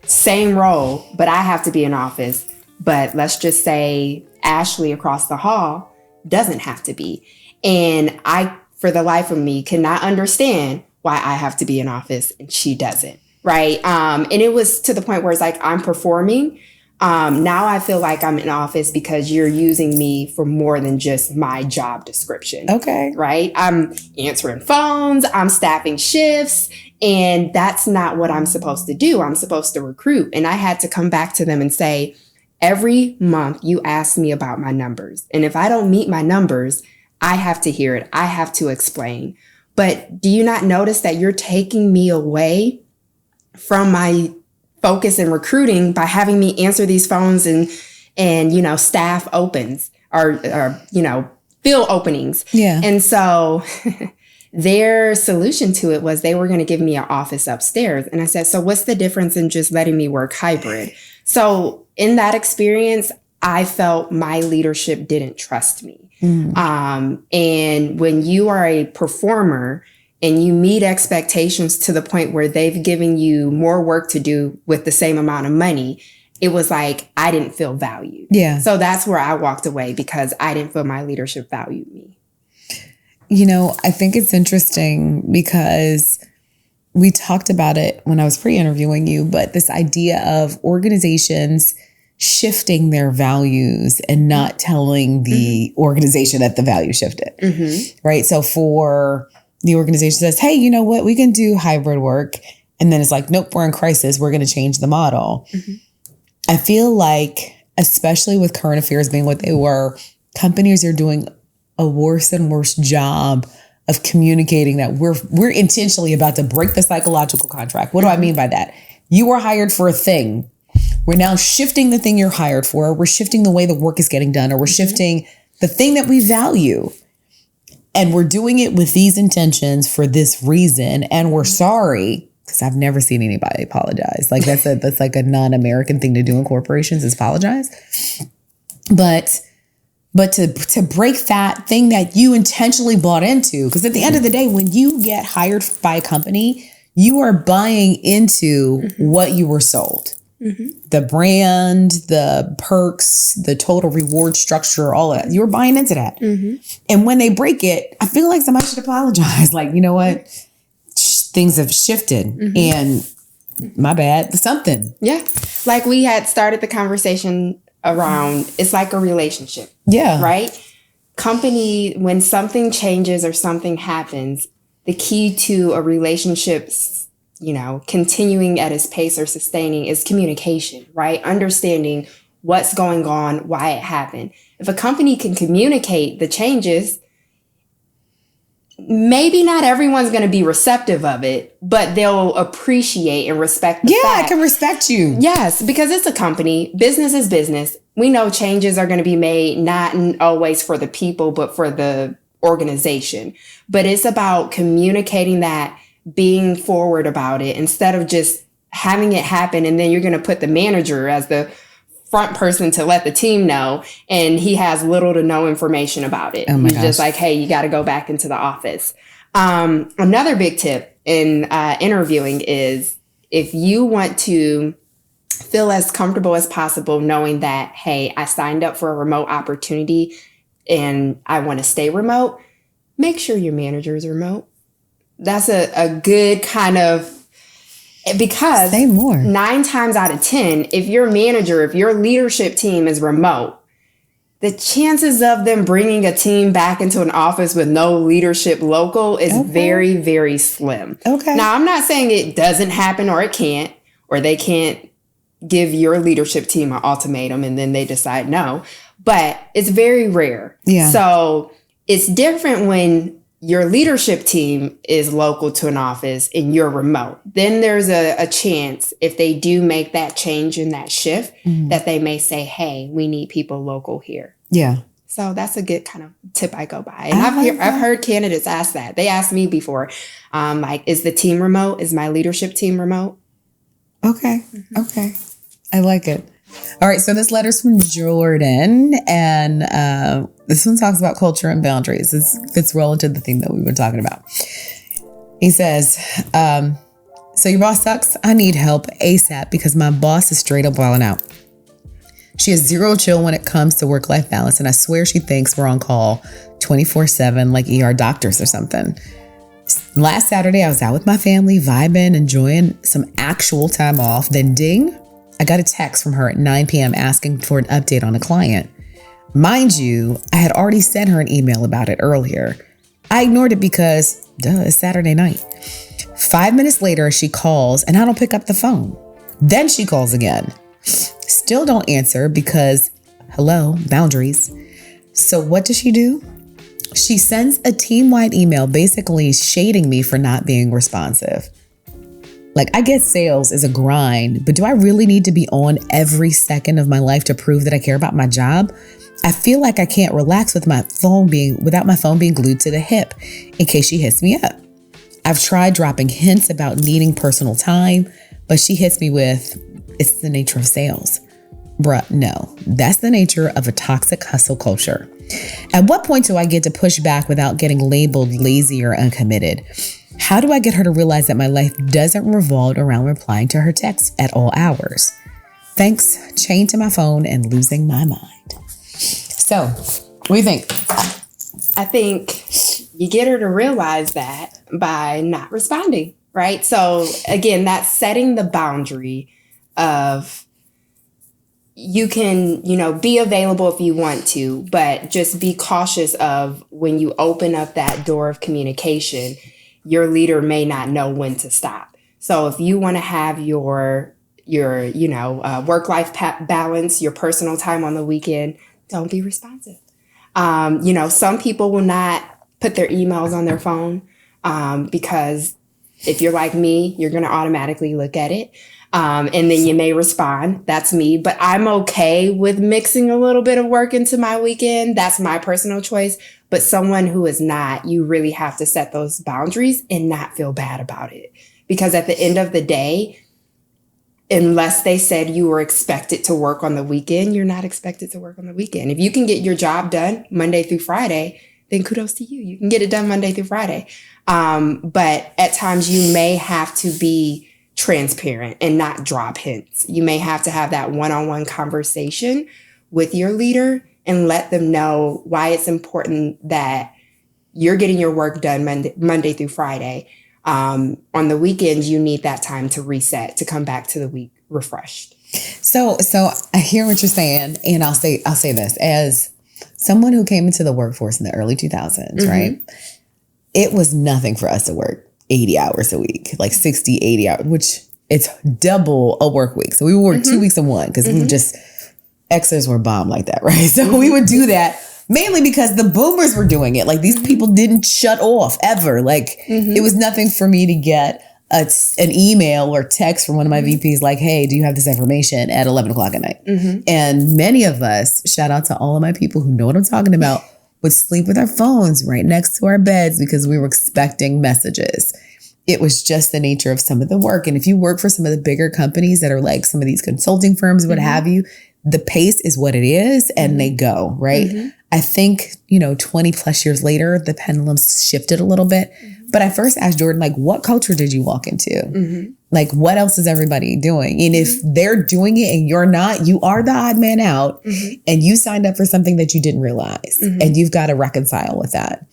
same role, but I have to be in office, but let's just say Ashley across the hall doesn't have to be. And I, for the life of me, cannot understand why I have to be in office and she doesn't, right? And it was to the point where it's like, I'm performing. Now I feel like I'm in office because you're using me for more than just my job description. Okay. Right? I'm answering phones, I'm staffing shifts, and that's not what I'm supposed to do. I'm supposed to recruit. And I had to come back to them and say, every month you ask me about my numbers. And if I don't meet my numbers, I have to hear it. I have to explain. But do you not notice that you're taking me away from my focus in recruiting by having me answer these phones and staff opens or fill openings? Yeah. And so their solution to it was they were going to give me an office upstairs. And I said, so what's the difference in just letting me work hybrid? So in that experience, I felt my leadership didn't trust me. And when you are a performer and you meet expectations to the point where they've given you more work to do with the same amount of money, it was like, I didn't feel valued. Yeah. So that's where I walked away because I didn't feel my leadership valued me. You know, I think it's interesting because we talked about it when I was pre-interviewing you, but this idea of organizations shifting their values and not telling the organization that the value shifted, right? So for the organization says, hey, you know what, we can do hybrid work. And then it's like, nope, we're in crisis. We're going to change the model. I feel like, especially with current affairs being what they were, companies are doing a worse and worse job of communicating that we're intentionally about to break the psychological contract. What do I mean by that? You were hired for a thing. We're now shifting the thing you're hired for. We're shifting the way the work is getting done, or we're shifting the thing that we value. And we're doing it with these intentions for this reason. And we're sorry, because I've never seen anybody apologize. Like that's like a non-American thing to do in corporations is apologize. But to break that thing that you intentionally bought into, because at the end of the day, when you get hired by a company, you are buying into what you were sold. The brand, the perks, the total reward structure, all of that. You were buying into that. And when they break it, I feel like somebody should apologize. Like, you know what? Things have shifted and my bad, something. Yeah. Like we had started the conversation around, it's like a relationship. Yeah. Right? Company, when something changes or something happens, the key to a relationship's, continuing at its pace or sustaining is communication, right? Understanding what's going on, why it happened. If a company can communicate the changes, maybe not everyone's going to be receptive of it, but they'll appreciate and respect the fact. I can respect you. Yes, because it's a company. Business is business. We know changes are going to be made, not always for the people, but for the organization. But it's about communicating that, being forward about it, instead of just having it happen. And then you're going to put the manager as the front person to let the team know, and he has little to no information about it. He's just like, hey, you got to go back into the office. Another big tip in interviewing is, if you want to feel as comfortable as possible knowing that, hey, I signed up for a remote opportunity and I want to stay remote, make sure your manager is remote. That's a good kind of, because say more. 9 times out of 10, if your manager, if your leadership team is remote, the chances of them bringing a team back into an office with no leadership local is very, very slim. Okay. Now, I'm not saying it doesn't happen or it can't, or they can't give your leadership team an ultimatum and then they decide no, but it's very rare. Yeah. So it's different when your leadership team is local to an office and you're remote. Then there's a chance, if they do make that change and that shift, that they may say, hey, we need people local here. Yeah. So that's a good kind of tip I go by. And I've heard candidates ask that. They asked me before, like, is the team remote? Is my leadership team remote? Okay. Okay. I like it. All right. So this letter's from Jordan, and this one talks about culture and boundaries. This fits well into the theme that we've been talking about. He says, so your boss sucks. I need help ASAP because my boss is straight up wilding out. She has zero chill when it comes to work-life balance, and I swear she thinks we're on call 24/7 like ER doctors or something. Last Saturday, I was out with my family, vibing, enjoying some actual time off. Then ding, I got a text from her at 9 p.m. asking for an update on a client. Mind you, I had already sent her an email about it earlier. I ignored it because, it's Saturday night. 5 minutes later, she calls and I don't pick up the phone. Then she calls again. Still don't answer because, hello, boundaries. So what does she do? She sends a team-wide email basically shading me for not being responsive. Like, I get sales is a grind, but do I really need to be on every second of my life to prove that I care about my job? I feel like I can't relax without my phone being glued to the hip in case she hits me up. I've tried dropping hints about needing personal time, but she hits me with, it's the nature of sales. Bruh, no. That's the nature of a toxic hustle culture. At what point do I get to push back without getting labeled lazy or uncommitted? How do I get her to realize that my life doesn't revolve around replying to her texts at all hours? Thanks, chained to my phone and losing my mind. So, what do you think? I think you get her to realize that by not responding, right? So again, that's setting the boundary of you can, be available if you want to, but just be cautious of when you open up that door of communication, your leader may not know when to stop. So if you want to have your work-life balance, your personal time on the weekend, don't be responsive. Some people will not put their emails on their phone because if you're like me, you're going to automatically look at it. And then you may respond. That's me. But I'm okay with mixing a little bit of work into my weekend. That's my personal choice. But someone who is not, you really have to set those boundaries and not feel bad about it. Because at the end of the day, unless they said you were expected to work on the weekend, you're not expected to work on the weekend. If you can get your job done Monday through Friday, then kudos to you. You can get it done Monday through Friday. But at times you may have to be transparent and not drop hints. You may have to have that one-on-one conversation with your leader and let them know why it's important that you're getting your work done Monday through Friday. On the weekends, you need that time to reset, to come back to the week refreshed. So I hear what you're saying, and I'll say this as someone who came into the workforce in the early 2000s, right? It was nothing for us to work 80 hours a week, like 60, 80 hours, which it's double a work week. So we would work 2 weeks in one because we would just, Xers were bomb like that, right? So we would do that mainly because the boomers were doing it. Like these people didn't shut off ever. Like it was nothing for me to get an email or text from one of my VPs like, hey, do you have this information at 11 o'clock at night? And many of us, shout out to all of my people who know what I'm talking about, would sleep with our phones right next to our beds because we were expecting messages. It was just the nature of some of the work. And if you work for some of the bigger companies that are like some of these consulting firms, what have you, the pace is what it is and they go, right? I think, 20 plus years later, the pendulum's shifted a little bit. But I first asked Jordan, like, what culture did you walk into? Like, what else is everybody doing? And if they're doing it and you're not, you are the odd man out and you signed up for something that you didn't realize and you've got to reconcile with that.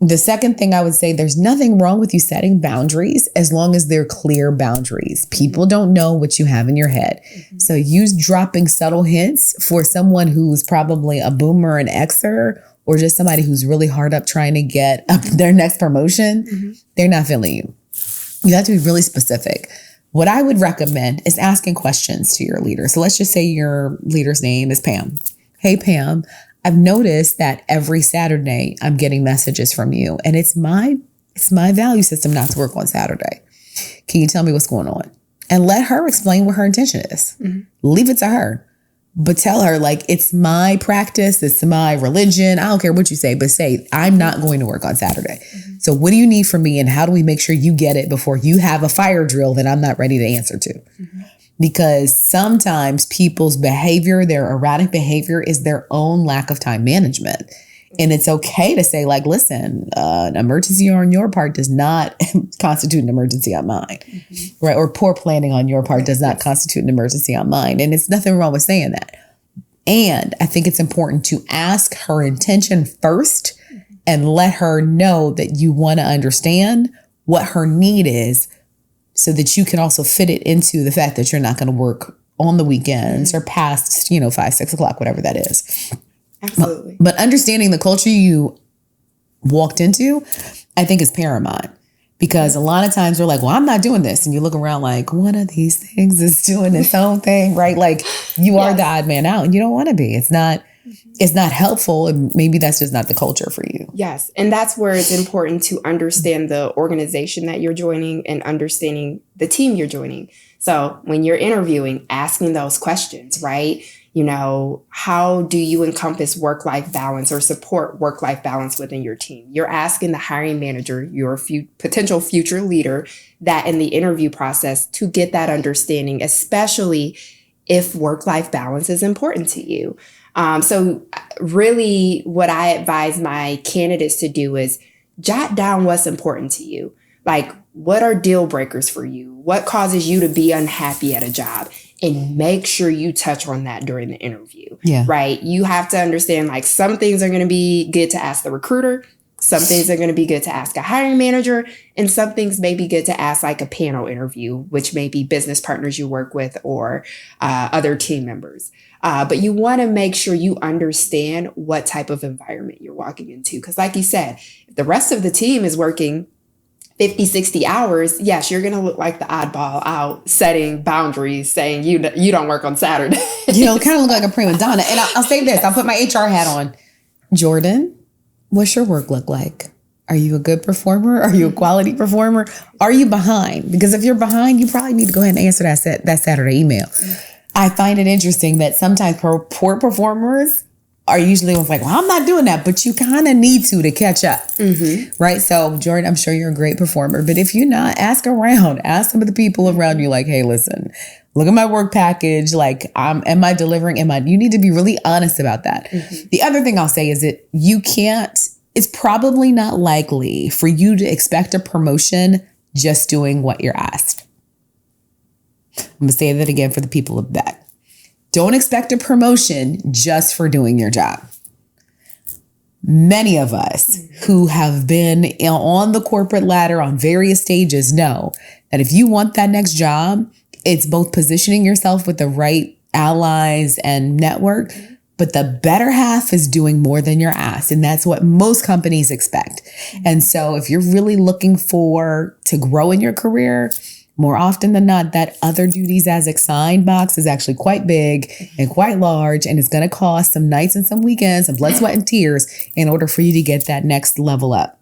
The second thing I would say, there's nothing wrong with you setting boundaries as long as they're clear boundaries. People don't know what you have in your head. So use dropping subtle hints for someone who's probably a boomer, an Xer, or just somebody who's really hard up trying to get up their next promotion. They're not feeling you. You have to be really specific. What I would recommend is asking questions to your leader. So let's just say your leader's name is Pam. Hey, Pam, I've noticed that every Saturday I'm getting messages from you and it's my value system not to work on Saturday. Can you tell me what's going on? And let her explain what her intention is. Leave it to her. But tell her, like, it's my practice, it's my religion. I don't care what you say, but say, I'm not going to work on Saturday. So what do you need from me and how do we make sure you get it before you have a fire drill that I'm not ready to answer to? Because sometimes people's behavior, their erratic behavior is their own lack of time management. And it's okay to say, like, listen, an emergency on your part does not constitute an emergency on mine, right? Or poor planning on your part does not constitute an emergency on mine. And it's nothing wrong with saying that. And I think it's important to ask her intention first and let her know that you want to understand what her need is so that you can also fit it into the fact that you're not going to work on the weekends or past, 5, 6 o'clock, whatever that is. Absolutely. But understanding the culture you walked into, I think is paramount because a lot of times we're like, well, I'm not doing this. And you look around like, one of these things is doing its own thing, right? Like you are the odd man out and you don't want to be. It's not helpful. And maybe that's just not the culture for you. Yes. And that's where it's important to understand the organization that you're joining and understanding the team you're joining. So when you're interviewing, asking those questions, right? How do you encompass work-life balance or support work-life balance within your team? You're asking the hiring manager, your potential future leader, that in the interview process to get that understanding, especially if work-life balance is important to you. So really what I advise my candidates to do is jot down what's important to you. Like, what are deal breakers for you? What causes you to be unhappy at a job? And make sure you touch on that during the interview, right? You have to understand, like, some things are going to be good to ask the recruiter. Some things are going to be good to ask a hiring manager, and some things may be good to ask like a panel interview, which may be business partners you work with or other team members. But you want to make sure you understand what type of environment you're walking into. Because like you said, if the rest of the team is working 50, 60 hours, yes, you're going to look like the oddball out setting boundaries, saying you don't work on Saturday. You know, kind of look like a prima donna. And I'll say this, I'll put my HR hat on. Jordan, what's your work look like? Are you a good performer? Are you a quality performer? Are you behind? Because if you're behind, you probably need to go ahead and answer that Saturday email. I find it interesting that sometimes poor performers are usually like, well, I'm not doing that, but you kind of need to catch up, right? So Jordan, I'm sure you're a great performer, but if you're not, ask around, ask some of the people around you, like, hey, listen, look at my work package. Like, am I delivering? You need to be really honest about that. The other thing I'll say is that it's probably not likely for you to expect a promotion just doing what you're asked. I'm going to say that again for the people of that. Don't expect a promotion just for doing your job. Many of us who have been on the corporate ladder on various stages know that if you want that next job, it's both positioning yourself with the right allies and network, but the better half is doing more than you're asked. And that's what most companies expect. And so if you're really looking to grow in your career, more often than not, that other duties as assigned box is actually quite big and quite large, and it's going to cost some nights and some weekends, some blood, sweat, and tears in order for you to get that next level up.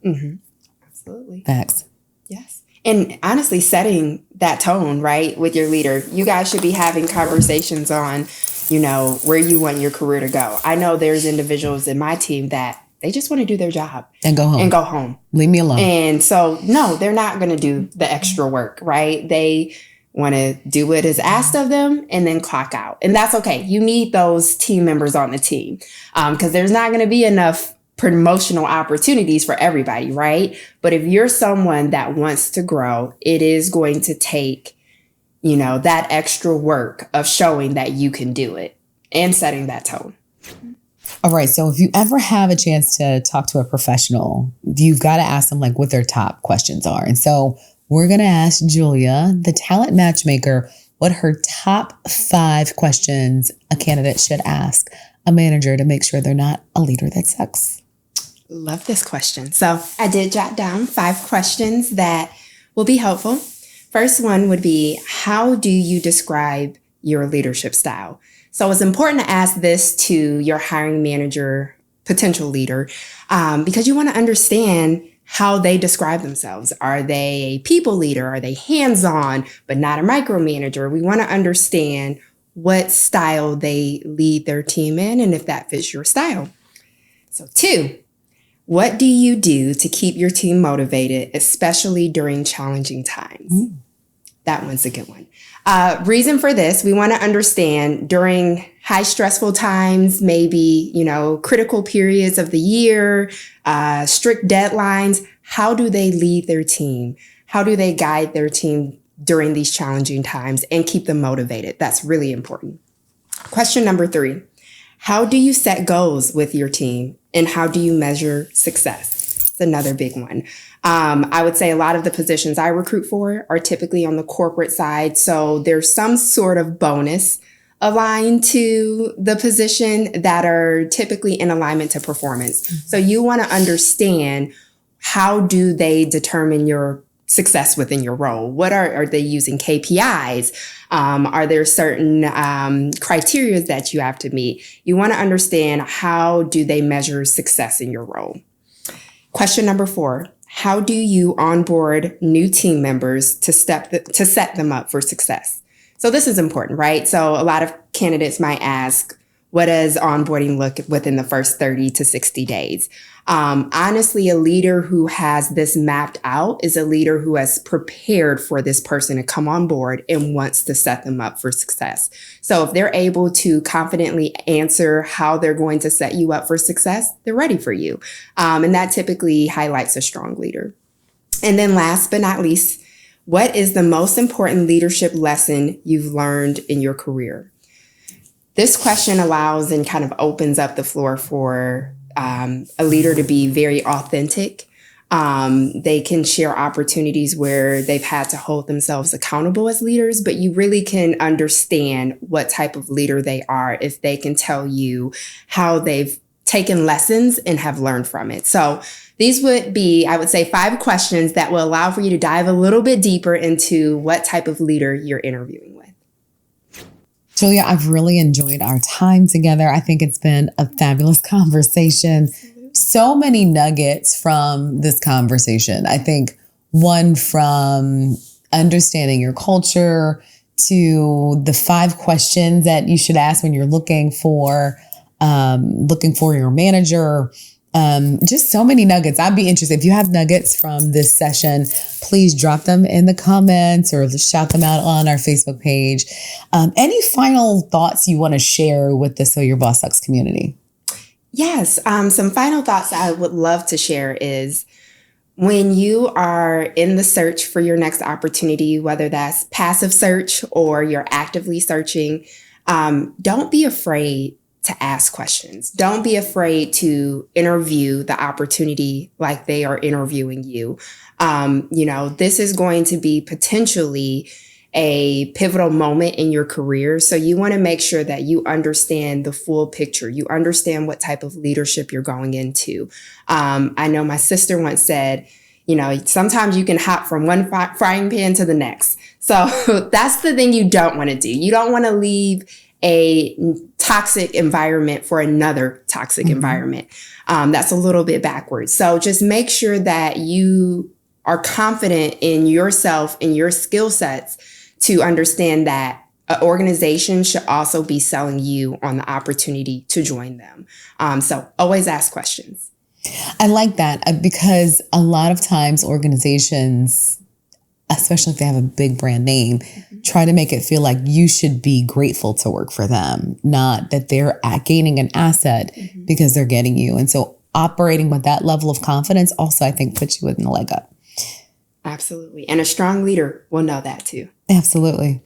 Absolutely. Facts. Yes. And honestly, setting that tone, right, with your leader, you guys should be having conversations on, where you want your career to go. I know there's individuals in my team that they just want to do their job and go home. Leave me alone. And so, no, they're not going to do the extra work, right? They want to do what is asked of them and then clock out. And that's okay. You need those team members on the team because there's not going to be enough promotional opportunities for everybody, right? But if you're someone that wants to grow, it is going to take, that extra work of showing that you can do it and setting that tone. All right. So if you ever have a chance to talk to a professional, you've got to ask them like what their top questions are. And so we're going to ask Julia, the talent matchmaker, what her top 5 questions a candidate should ask a manager to make sure they're not a leader that sucks. Love this question. So I did jot down 5 questions that will be helpful. First one would be, how do you describe your leadership style? So it's important to ask this to your hiring manager, potential leader, because you want to understand how they describe themselves. Are they a people leader? Are they hands-on, but not a micromanager? We want to understand what style they lead their team in and if that fits your style. So 2, what do you do to keep your team motivated, especially during challenging times? That one's a good one. Reason for this, we want to understand during high stressful times, maybe, critical periods of the year, strict deadlines, how do they lead their team? How do they guide their team during these challenging times and keep them motivated? That's really important. Question number 3, how do you set goals with your team and how do you measure success? It's another big one. I would say a lot of the positions I recruit for are typically on the corporate side. So there's some sort of bonus aligned to the position that are typically in alignment to performance. So you want to understand, how do they determine your success within your role? What are they using KPIs? Are there certain criteria that you have to meet? You want to understand, how do they measure success in your role? Question number 4, how do you onboard new team members to set them up for success? So this is important, right? So a lot of candidates might ask, what does onboarding look within the first 30 to 60 days? Honestly, a leader who has this mapped out is a leader who has prepared for this person to come on board and wants to set them up for success. So if they're able to confidently answer how they're going to set you up for success, they're ready for you. And that typically highlights a strong leader. And then last but not least, what is the most important leadership lesson you've learned in your career? This question allows and kind of opens up the floor for a leader to be very authentic. They can share opportunities where they've had to hold themselves accountable as leaders, but you really can understand what type of leader they are if they can tell you how they've taken lessons and have learned from it. So these would be, I would say, 5 questions that will allow for you to dive a little bit deeper into what type of leader you're interviewing with. Julia, I've really enjoyed our time together. I think it's been a fabulous conversation. So many nuggets from this conversation. I think one from understanding your culture to the 5 questions that you should ask when you're looking for your manager. Just so many nuggets. I'd be interested. If you have nuggets from this session, please drop them in the comments or shout them out on our Facebook page. Any final thoughts you want to share with the So Your Boss Sucks community? Yes. Some final thoughts I would love to share is when you are in the search for your next opportunity, whether that's passive search or you're actively searching, don't be afraid to ask questions. Don't be afraid to interview the opportunity like they are interviewing you. This is going to be potentially a pivotal moment in your career. So you want to make sure that you understand the full picture. You understand what type of leadership you're going into. I know my sister once said, sometimes you can hop from one frying pan to the next. So that's the thing you don't want to do. You don't want to leave a toxic environment for another toxic environment. That's a little bit backwards. So just make sure that you are confident in yourself and your skill sets to understand that an organization should also be selling you on the opportunity to join them. So always ask questions. I like that because a lot of times organizations, especially if they have a big brand name, try to make it feel like you should be grateful to work for them, not that they're gaining an asset because they're getting you. And so operating with that level of confidence also, I think, puts you in the leg up. Absolutely. And a strong leader will know that too. Absolutely.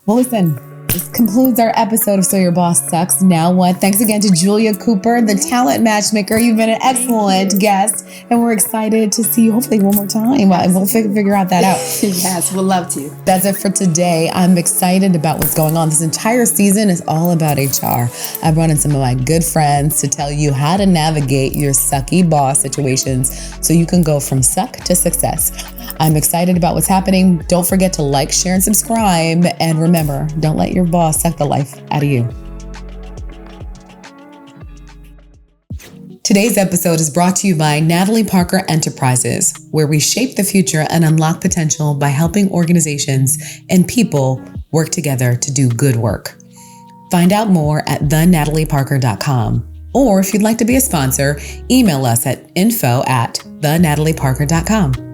Well, listen, this concludes our episode of So Your Boss Sucks. Now what? Thanks again to Julia Cooper, the talent matchmaker. You've been an excellent guest, and we're excited to see you hopefully one more time. We'll figure out that out. Yes, we'll love to. That's it for today. I'm excited about what's going on. This entire season is all about HR. I've brought in some of my good friends to tell you how to navigate your sucky boss situations so you can go from suck to success. I'm excited about what's happening. Don't forget to like, share, and subscribe. And remember, don't let your boss suck the life out of you. Today's episode is brought to you by Natalie Parker Enterprises, where we shape the future and unlock potential by helping organizations and people work together to do good work. Find out more at thenatalieparker.com. Or if you'd like to be a sponsor, email us at info@thenatalieparker.com.